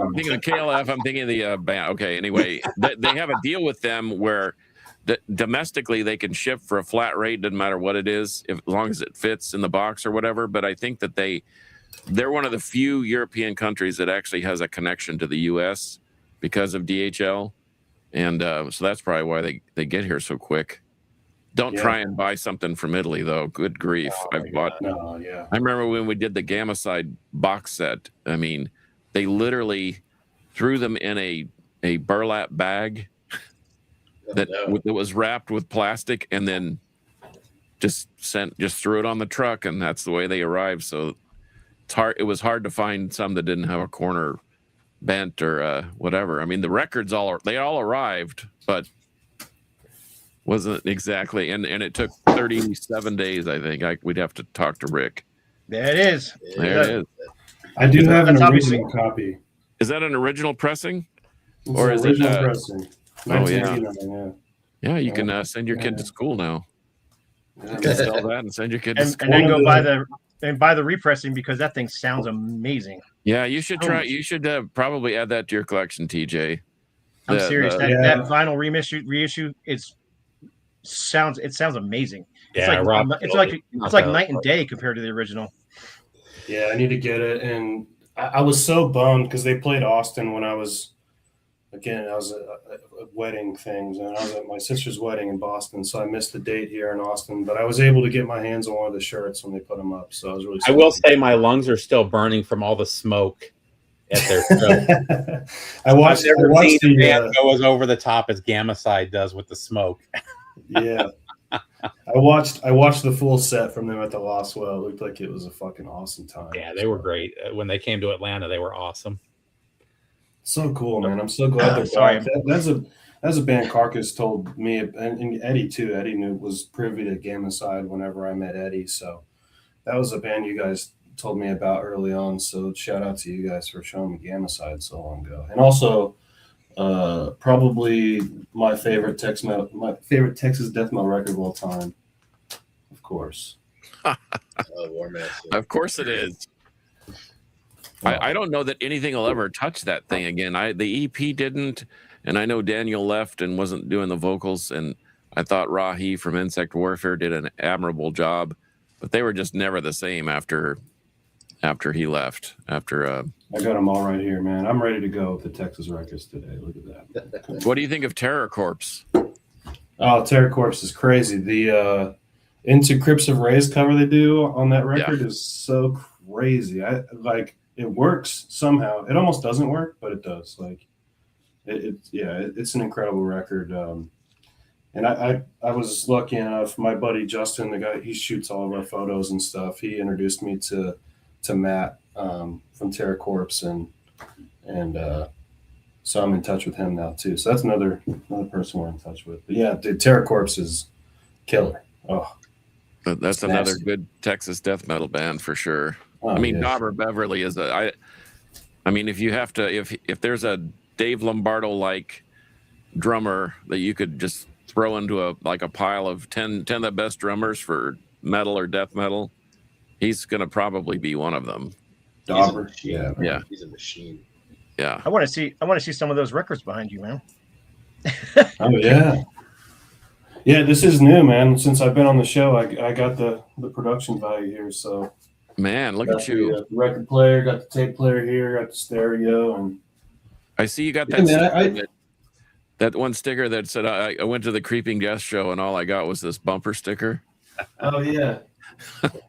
I'm thinking of KLF. I'm thinking of the band. Okay. Anyway, they have a deal with them where domestically they can ship for a flat rate. Doesn't matter what it is, as long as it fits in the box or whatever. But I think that they're one of the few European countries that actually has a connection to the U.S. because of DHL, and so that's probably why they get here so quick. Don't try and buy something from Italy, though. Good grief. I remember when we did the Gamma Side box set. I mean, they literally threw them in a burlap bag that was wrapped with plastic, and then just threw it on the truck, and that's the way they arrived. So it was hard to find some that didn't have a corner bent or whatever. I mean, the records all arrived, but wasn't exactly, and it took 37 days, I think. We'd have to talk to Rick. There it is. There it is. I do have an That's obviously- original copy. Is that an original pressing? It's Or an is it, original pressing. oh, yeah. 1989, Yeah, you can send your kid to school now. yeah. You can sell that and send your kid to And school. then go buy the repressing, because that thing sounds amazing. Yeah, you should try. You should probably add that to your collection, TJ. I'm serious. the- That vinyl reissue it sounds amazing. Yeah, Rob, It's like night and day compared to the original. Yeah, I need to get it. And I was so bummed because they played Austin when I was at wedding things, and I was at my sister's wedding in Boston, so I missed the date here in Austin. But I was able to get my hands on one of the shirts when they put them up, so I was really. I will say my lungs are still burning from all the smoke at their show. I watched the band the go as over the top as Gamma Side does with the smoke. yeah. I watched the full set from them at the Lost Well. It looked like it was a fucking awesome time. Yeah, they were great. When they came to Atlanta, they were awesome. So cool, man. I'm so glad they're Sorry. back. That's a band Carcass told me, and Eddie too. Eddie was privy to Gamma Side whenever I met Eddie. So that was a band you guys told me about early on. So shout out to you guys for showing me Gamma Side so long ago. And also, probably my favorite Texas death metal record of all time, of course. War Master. Of course it is. I don't know that anything will ever touch that thing again. The EP didn't, and I know Daniel left and wasn't doing the vocals, and I thought Rahi from Insect Warfare did an admirable job, but they were just never the same after he left. I got them all right here, man. I'm ready to go with the Texas records today. Look at that. What do you think of Terror Corpse? Oh, Terror Corpse is crazy. The Into Crypts of Rays cover they do on that record is so crazy. It works somehow. It almost doesn't work, but it does. Like it's an incredible record. And I was lucky enough. My buddy Justin, the guy, he shoots all of our photos and stuff. He introduced me to Matt from Terror Corpse, and so I'm in touch with him now too. So that's another person we're in touch with. But yeah, dude, Terror Corpse is killer. Oh, That's another good Texas death metal band for sure. Oh, I mean, yeah. Dauber Beverly is I mean, if you have to, if there's a Dave Lombardo like drummer that you could just throw into a pile of 10 of the best drummers for metal or death metal, he's gonna probably be one of them. Dauber, Yeah. He's a machine. Yeah. I want to see some of those records behind you, man. Oh yeah. Yeah, this is new, man. Since I've been on the show, I got the production value here. So Man, look got at you. the record player, got the tape player here, got the stereo, and I see you got Yeah, that man, that one sticker that said I went to the Creeping Death show and all I got was this bumper sticker. oh yeah,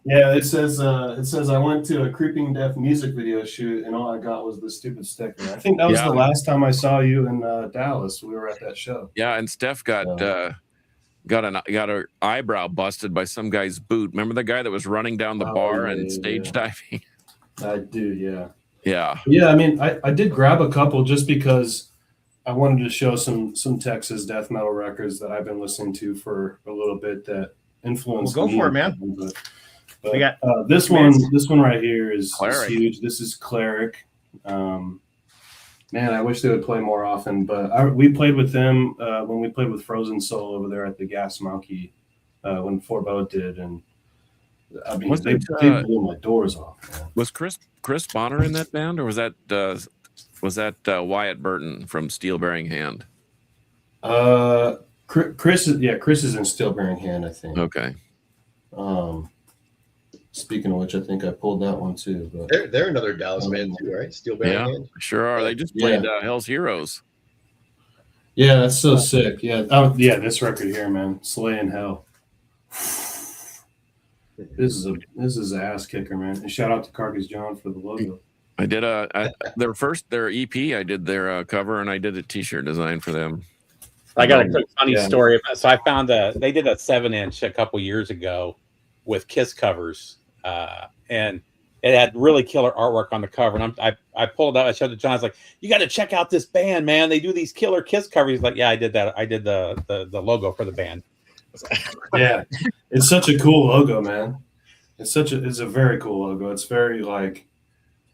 yeah. It says I went to a Creeping Death music video shoot, and all I got was the stupid sticker. I think that was Yeah. the last time I saw you in Dallas. We were at that show. Yeah, and Steph got her eyebrow busted by some guy's boot. Remember the guy that was running down the Oh, bar yeah, and yeah, stage yeah. diving? I do, yeah. Yeah. Yeah, I mean, I did grab a couple just because I wanted to show some Texas death metal records that I've been listening to for a little bit that influenced Well, go me. for it, man. But We got this one right here is Cleric. huge. This is Cleric. Man, I wish they would play more often, but we played with them when we played with Frozen Soul over there at the Gas Monkey when Forbode did, and I mean they blew my doors off. Man. Was Chris Bonner in that band, or was that Wyatt Burton from Steel Bearing Hand? Chris is in Steel Bearing Hand, I think. Okay. Speaking of which, I think I pulled that one too. But They're another Dallas band too, right? Steel Bearing Yeah, Hand. sure are. They just played Hell's Heroes. yeah, that's so sick. Yeah, yeah, this record here, man, Slaying Hell. This is a ass kicker, man. And shout out to Carcass John for the logo. I did their EP. I did their cover, and I did a T-shirt design for them. I got a quick funny Yeah. story. So I found they did a 7-inch a couple years ago with Kiss covers, and it had really killer artwork on the cover. And I pulled it out. I showed it to John. I was like, "You got to check out this band, man! They do these killer Kiss covers." He's like, "Yeah, I did that. I did the logo for the band." Yeah, it's such a cool logo, man. It's a very cool logo. It's very like,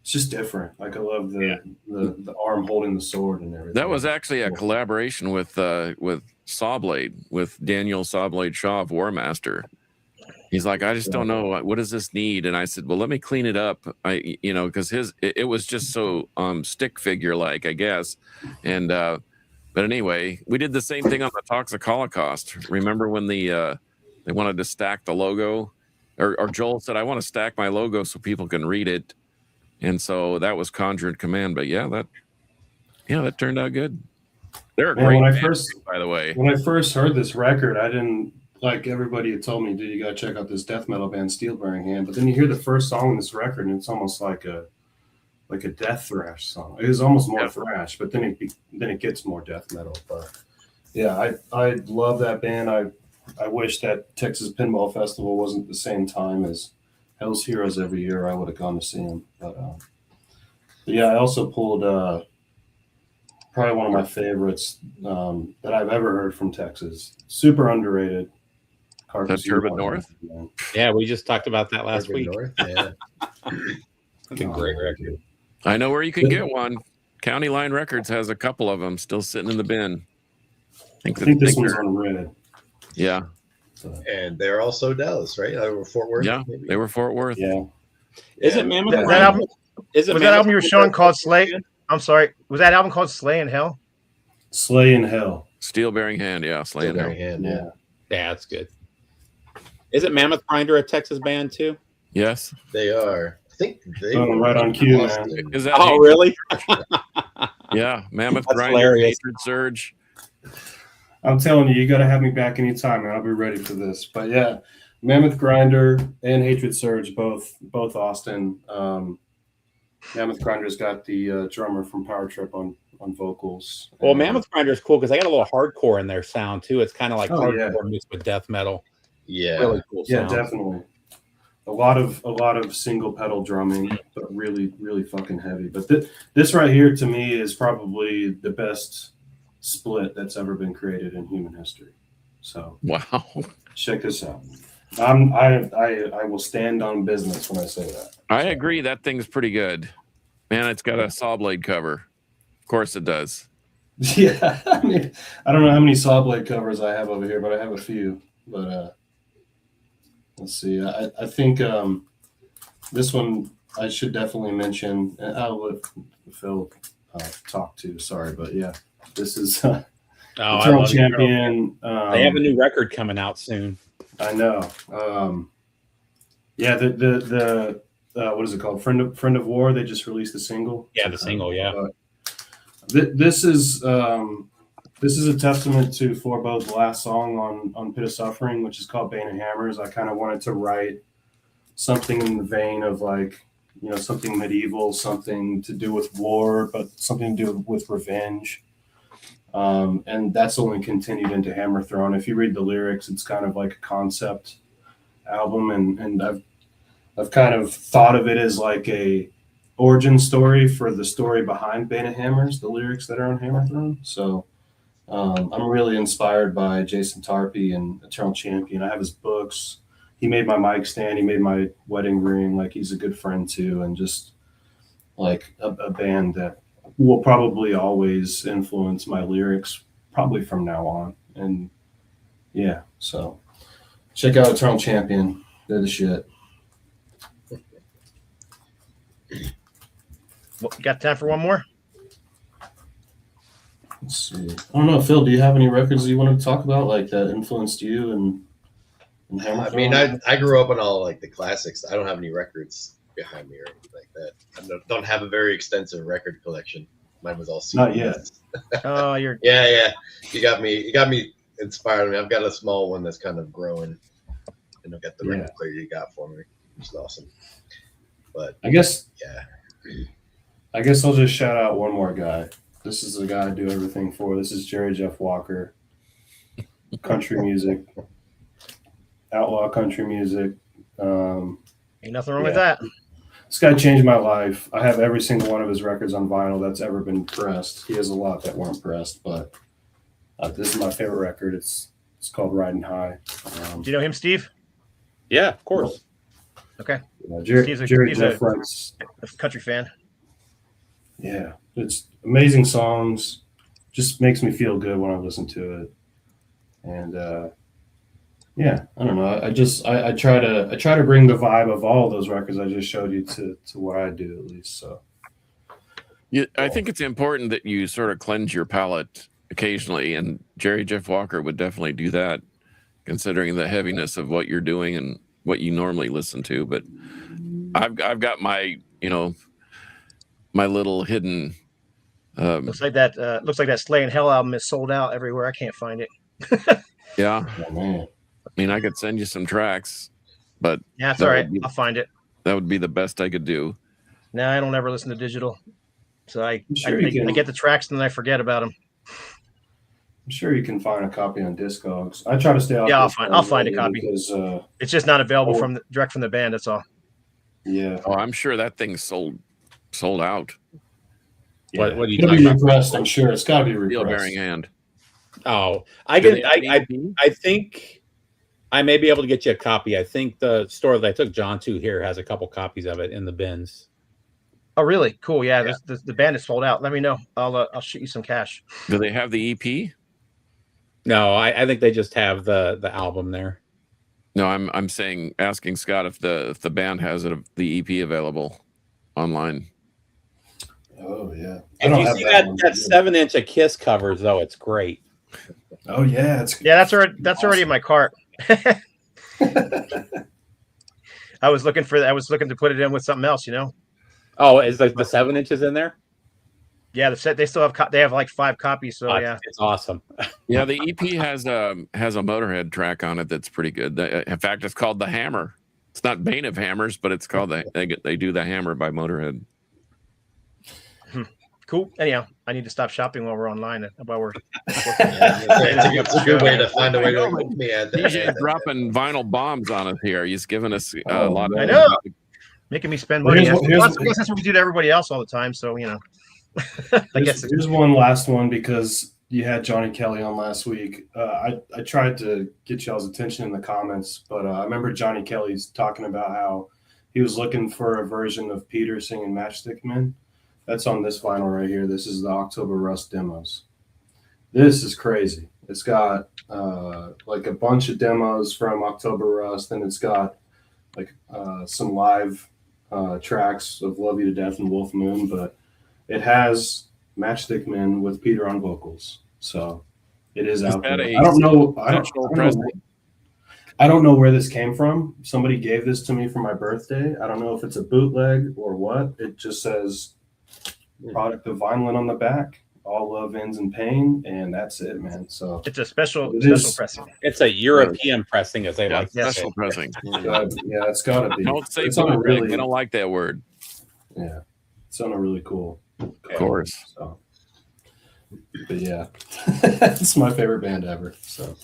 it's just different. Like I love the arm holding the sword and everything. That was actually a collaboration with Sawblade, with Daniel Sawblade Shaw of Warmaster. He's like, I just don't know, what does this need? And I said, well, let me clean it up. Because it was just so stick figure like, I guess. And but anyway, we did the same thing on the Toxic Holocaust. Remember when they wanted to stack the logo, or Joel said, I want to stack my logo so people can read it. And so that was Conjured Command. But that turned out good. They're a great band, by the way. When I first heard this record, I didn't, like everybody had told me, dude, you got to check out this death metal band, Steel Bearing Hand. But then you hear the first song on this record, and it's almost like a death thrash song. It is almost more thrash, but then it gets more death metal. But yeah, I love that band. I wish that Texas Pinball Festival wasn't the same time as Hell's Heroes every year. I would have gone to see them. But yeah, I also pulled probably one of my favorites that I've ever heard from Texas. Super underrated. That's Turbid North. Yeah, we just talked about that last week. North, yeah. It's a great record. I know where you can get one. County Line Records has a couple of them still sitting in the bin. I think this one's on red. Yeah. And they're also Dallas, right? They were Fort Worth. Yeah, maybe? they were Fort Worth. Yeah. Is it Mammoth? That album, was that album you were showing called Slay? I'm sorry. Was that album called Slay in Hell? Slay in Hell. Steel Bearing Hand, yeah. Steel Bearing Hand, yeah. Yeah, that's good. Is it Mammoth Grinder a Texas band too? Yes. They are. I think they Oh, were right on cue, man. Is that Oh, really? Yeah, Mammoth That's Grinder, hilarious. Hatred Surge. I'm telling you, you got to have me back anytime, and I'll be ready for this. But yeah, Mammoth Grinder and Hatred Surge, both Austin. Mammoth Grinder's got the drummer from Power Trip on vocals. Well, And, Mammoth Grinder is cool because they got a little hardcore in their sound too. It's kind of like hardcore yeah. mixed with death metal. Yeah. Really cool yeah, sound. definitely. A lot of single pedal drumming, but really, really fucking heavy. But this right here to me is probably the best split that's ever been created in human history. So Wow. check this out. I will stand on business when I say that. I agree. That thing's pretty good. Man, it's got a saw blade cover. Of course it does. Yeah, I mean, I don't know how many saw blade covers I have over here, but I have a few. But let's see. I think this one I should definitely mention. I'll let Phil talk to. Sorry, but yeah, this is Eternal Champion. They have a new record coming out soon. I know. Yeah, the what is it called? Friend of War. They just released a single. Yeah, the single. Yeah. This is a testament to Forbode's last song on Pit of Suffering, which is called Bane and Hammers. I kind of wanted to write something in the vein of like, something medieval, something to do with war, but something to do with revenge. And that's only continued into Hammerthrone. If you read the lyrics, it's kind of like a concept album, and I've kind of thought of it as like a origin story for the story behind Bane of Hammers, the lyrics that are on Hammerthrone. So I'm really inspired by Jason Tarpey and Eternal Champion. I have his books. He made my mic stand. He made my wedding ring. Like, he's a good friend too, and just like a band that will probably always influence my lyrics, probably from now on. And yeah, so check out Eternal Champion. They're the shit. You got time for one more? Let's see. I don't know, Phil, do you have any records you want to talk about, like, that influenced you and Hammerthrone? I mean, I grew up on all like the classics. I don't have any records behind me or anything like that. I don't have a very extensive record collection. Mine was all CDs. Not yet. Oh, you're Yeah. You got me inspired. I mean, I've got a small one that's kind of growing, and I've got the record player you got for me, which is awesome. But I guess yeah, I guess I'll just shout out one more guy. This is the guy I do everything for. This is Jerry Jeff Walker. Country music, outlaw country music. Ain't nothing wrong with Yeah. that. This guy changed my life. I have every single one of his records on vinyl that's ever been pressed. He has a lot that weren't pressed, but this is my favorite record. It's called Riding High. Do you know him, Steve? Yeah, of course. Okay. Jerry Steve's Jeff writes. A country fan. Yeah, it's amazing songs. Just makes me feel good when I listen to it. And yeah, I don't know. I try to bring the vibe of all of those records I just showed you to what I do at least. So Yeah, I think it's important that you sort of cleanse your palate occasionally, and Jerry Jeff Walker would definitely do that, considering the heaviness of what you're doing and what you normally listen to. But I've got my my little hidden. Looks like that Slay in Hell album is sold out everywhere. I can't find it. Yeah, oh, man. I mean, I could send you some tracks, but Yeah, it's That all would right. be- I'll find it. that would be the best I could do. No, I don't ever listen to digital. So I Sure you can. get the tracks and then I forget about them. I'm sure you can find a copy on Discogs. I try to stay off. Yeah, Discogs I'll find a lately copy. because It's just not available direct from the band. That's all. yeah. Oh, I'm sure that thing's sold out. What are you It'll talking be about? repressed. I'm sure it's got to be Steel repressed. bearing hand. Oh, I Do get. they have an EP? I think I may be able to get you a copy. I think the store that I took John to here has a couple copies of it in the bins. Oh, really? Cool. Yeah, the band is sold out. Let me know. I'll shoot you some cash. Do they have the EP? No, I think they just have the album there. No, I'm asking Scott if the band has the EP available online. Oh yeah. If you see that 7-inch of Kiss covers, though, it's great. Oh yeah, That's already in my cart. I was looking to put it in with something else, Oh, is like the 7 inches in there? Yeah, they still have they have like 5 copies. So yeah, It's awesome. Yeah, the EP has a Motorhead track on it that's pretty good. In fact, it's called The Hammer. It's not Bane of Hammers, but it's called they do The Hammer by Motorhead. cool. Anyhow, I need to stop shopping while we're online. While we're It's a good way to find a way to make me at DJ's dropping vinyl bombs on us here. He's giving us a lot of. I know. Making me spend money. Well, I guess that's what we do to everybody else all the time. So I guess here's one last one because you had Johnny Kelly on last week. I tried to get y'all's attention in the comments, but I remember Johnny Kelly's talking about how he was looking for a version of Peter singing Matchstick Men. That's on this vinyl right here. This is the October Rust demos. This is crazy. It's got like a bunch of demos from October Rust, and it's got like some live tracks of Love You to Death and Wolf Moon, but it has Matchstick Men with Peter on vocals. So it is out there. I don't know. I don't know where this came from. Somebody gave this to me for my birthday. I don't know if it's a bootleg or what. It just says product of vinyl on the back. All love ends in pain, and that's it, man. So it's a special pressing. It's a European pressing, as they like to say. Special pressing. Yeah, it's got to be. Don't say it's on a bootleg. really, They don't like that word. Yeah, it's on a really cool. Of course. So, but yeah, it's my favorite band ever. So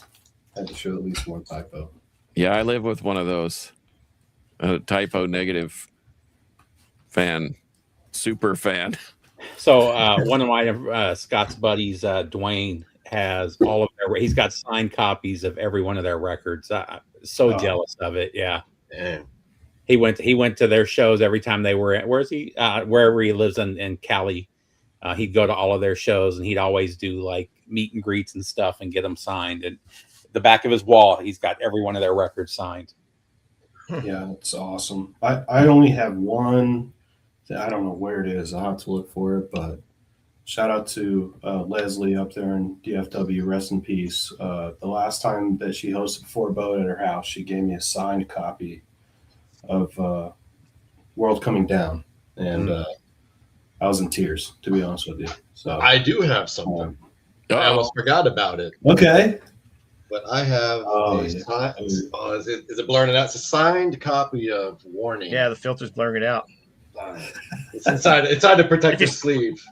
I had to show at least one typo. Yeah, I live with one of those. A typo negative fan, super fan. So one of my Scott's buddies, Dwayne, has all of he's got signed copies of every one of their records. So jealous of it. Yeah. Damn. He went to their shows every time they were at wherever he lives in Cali. He'd go to all of their shows, and he'd always do like meet and greets and stuff and get them signed. And the back of his wall, he's got every one of their records signed. Yeah, it's awesome. I only have one. I don't know where it is. I'll have to look for it. But shout out to Leslie up there in DFW. Rest in peace. The last time that she hosted Forbode at her house, she gave me a signed copy of World Coming Down, and I was in tears, to be honest with you. So I do have something. I almost forgot about it. Okay. But I have is it blurring it out? It's a signed copy of Warning. Yeah, the filter's blurring it out. It's inside the protective sleeve.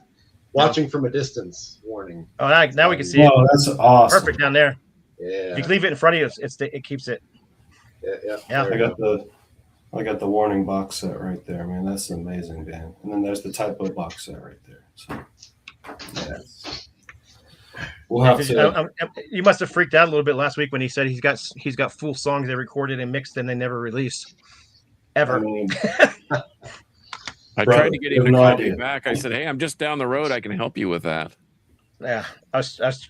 Watching from a distance. Warning. Oh, now we can see it. Oh, that's awesome. Perfect down there. Yeah. If you leave it in front of you, it keeps it. Yeah. Yeah. I got the warning box set right there, man. That's amazing, man. And then there's the typo box set right there. So, yes. We'll have to. You must have freaked out a little bit last week when he said he's got full songs they recorded and mixed and they never release ever. I mean, I Bro, tried to get him to no call idea. me back. I said, "Hey, I'm just down the road. I can help you with that." Yeah, I was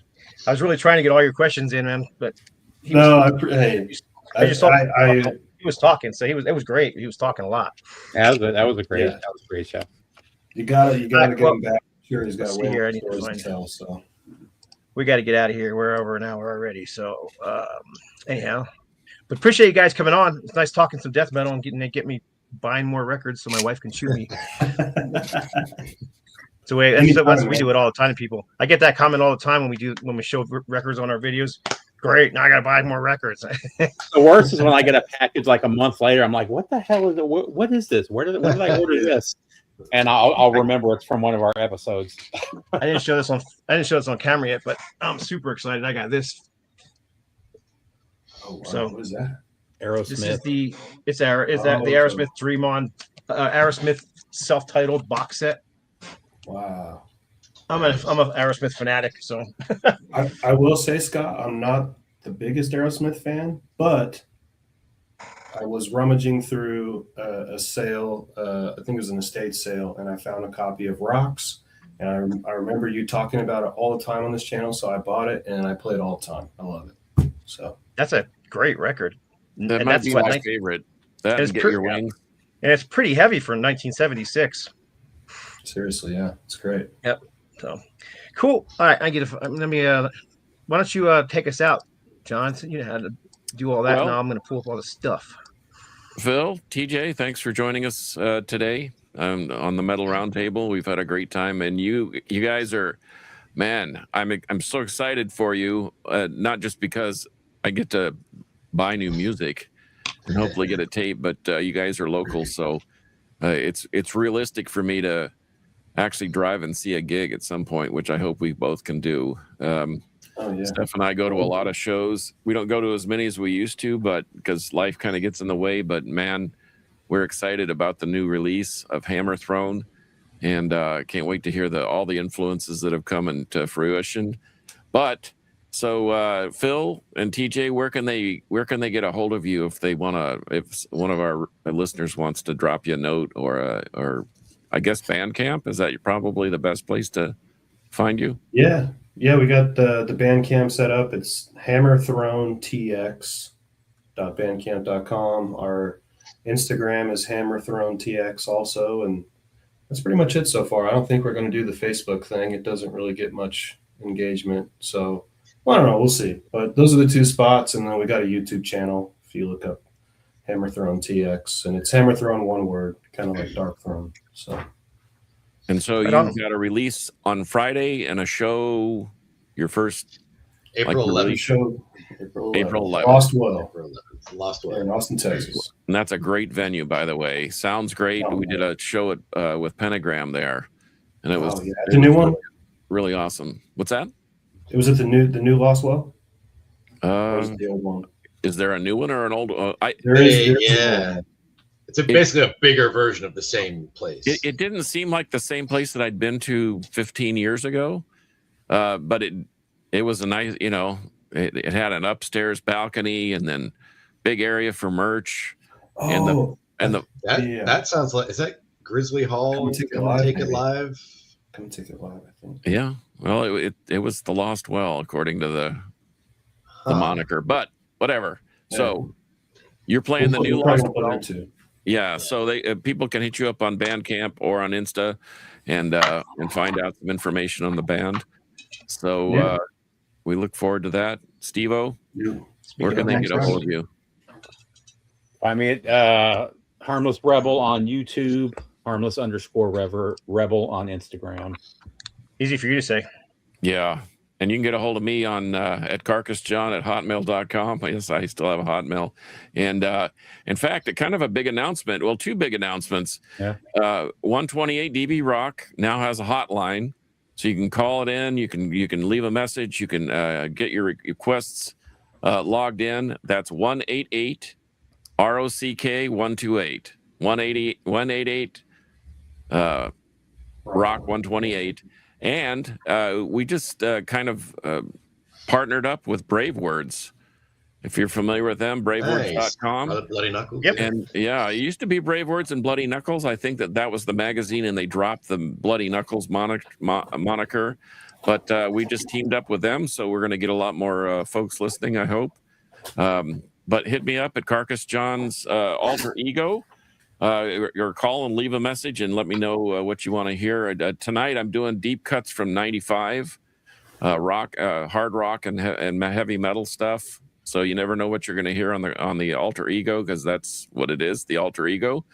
really trying to get all your questions in, man, but he was talking, so it was great. He was talking a lot. That was a great show. You gotta get him back. Sure, he's got here. I need to stories to tell. So we got to get out of here. We're over an hour already. So anyhow, but appreciate you guys coming on. It's nice talking some death metal and get me buying more records so my wife can shoot me. So we do it all the time to people. I get that comment all the time when we show records on our videos. Great, now I gotta buy more records. The worst is when I get a package like a month later. I'm like, what the hell is it? What is this? When did I order this? And I'll remember it's from one of our episodes. I didn't show this on camera yet, but I'm super excited. I got this. Oh, wow. So what is that? Aerosmith. This is the Aerosmith Dream On Aerosmith self-titled box set. Wow. I'm a Aerosmith fanatic, so I will say, Scott, I'm not the biggest Aerosmith fan, but I was rummaging through a sale. I think it was an estate sale, and I found a copy of Rocks. And I remember you talking about it all the time on this channel, so I bought it and I play it all the time. I love it. So that's a great record. That might be my favorite. That and Get Your Wings. And it's pretty heavy for 1976. Seriously, yeah, it's great. Yep. So cool. All right, let me. Why don't you take us out, John? So you know how to do all that. Well, now I'm going to pull up all the stuff. Phil, TJ, thanks for joining us today on the Metal Roundtable. We've had a great time, and you guys are, man. I'm so excited for you. Not just because I get to buy new music and hopefully get a tape, but you guys are local, so it's realistic for me to actually drive and see a gig at some point, which I hope we both can do. Steph and I go to a lot of shows. We don't go to as many as we used to, but because life kind of gets in the way. But man, we're excited about the new release of Hammerthrone, and can't wait to hear all the influences that have come into fruition. But so Phil and TJ, where can they get a hold of you if one of our listeners wants to drop you a note or I guess Bandcamp? Is that probably the best place to find you? Yeah, we got the Bandcamp set up. It's hammerthronetx.bandcamp.com. Our Instagram is hammerthronetx also, and that's pretty much it so far. I don't think we're going to do the Facebook thing. It doesn't really get much engagement, so I don't know. We'll see. But those are the two spots, and then we got a YouTube channel. If you look up Hammerthrone TX, and it's Hammerthrone one word, kind of like Dark Throne. So you've got a release on Friday and a show, your first April 11th. April 11th. Lost Well in Austin, Texas. And that's a great venue, by the way. Sounds great. We did a show with Pentagram there, and it was the new one. Really awesome. What's that? It was at the new Lost Well. The old one. Is there a new one or an old? It's basically a bigger version of the same place. It didn't seem like the same place that I'd been to 15 years ago, but it was a nice, it had an upstairs balcony and then big area for merch. That sounds like, is that Grizzly Hall? Come Take It Live. Come Take It Live, I think. Yeah. Well, it was the Lost Well, according to the moniker, but whatever. Yeah. So you're playing the new Lost Well too. Yeah. So people can hit you up on Bandcamp or on Insta and find out some information on the band. So we look forward to that. Steve-O, where can they get a hold of you? I mean, Harmless Rebel on YouTube, Harmless_Rebel on Instagram. Easy for you to say. Yeah. And you can get a hold of me on at carcassjohn@hotmail.com. Yes, I still have a Hotmail. And in fact, kind of a big announcement. Well, two big announcements. Yeah. 128 DB Rock now has a hotline, so you can call it in. You can leave a message. You can get your requests logged in. That's 188 ROCK 128 188 Rock 128. And we just kind of partnered up with Brave Words. If you're familiar with them, bravewords.com. Bloody Knuckles. Yep. And yeah, it used to be Brave Words and Bloody Knuckles. I think that was the magazine, and they dropped the Bloody Knuckles moniker. But we just teamed up with them, so we're going to get a lot more folks listening, I hope. But hit me up at Carcass John's alter ego. Or call and leave a message and let me know what you want to hear. Tonight I'm doing deep cuts from 95, rock, hard rock and heavy metal stuff. So you never know what you're going to hear on the alter ego, because that's what it is, the alter ego. You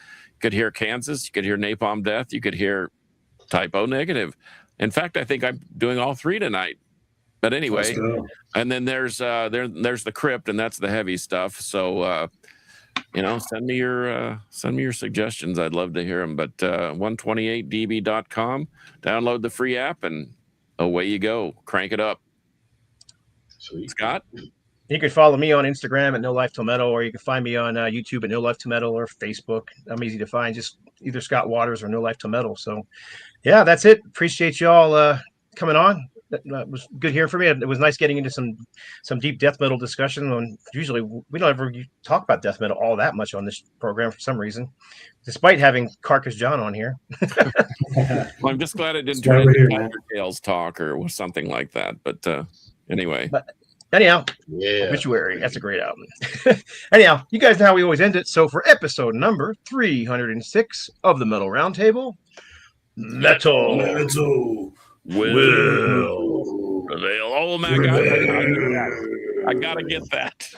could hear Kansas, you could hear Napalm Death, you could hear Typo Negative. In fact, I think I'm doing all three tonight. But anyway, and then there's the Crypt, and that's the heavy stuff. So send me your suggestions. I'd love to hear them. But 128db.com, download the free app, and away you go. Crank it up. Sweet. Scott? You can follow me on Instagram at No Life Till Metal, or you can find me on YouTube at No Life Till Metal, or Facebook. I'm easy to find, just either Scott Waters or No Life Till Metal. So, yeah, that's it. Appreciate y'all coming on. That was good hearing from you. It was nice getting into some deep death metal discussion. On usually we don't ever talk about death metal all that much on this program for some reason, despite having Carcass John on here. Well, I'm just glad it didn't turn into Tiger Tales talk or something like that. But anyway. Anyhow, Yeah. Obituary. That's a great album. Anyhow, you guys know how we always end it. So for episode number 306 of the Metal Roundtable, Metal will prevail. Oh my God. I gotta get that.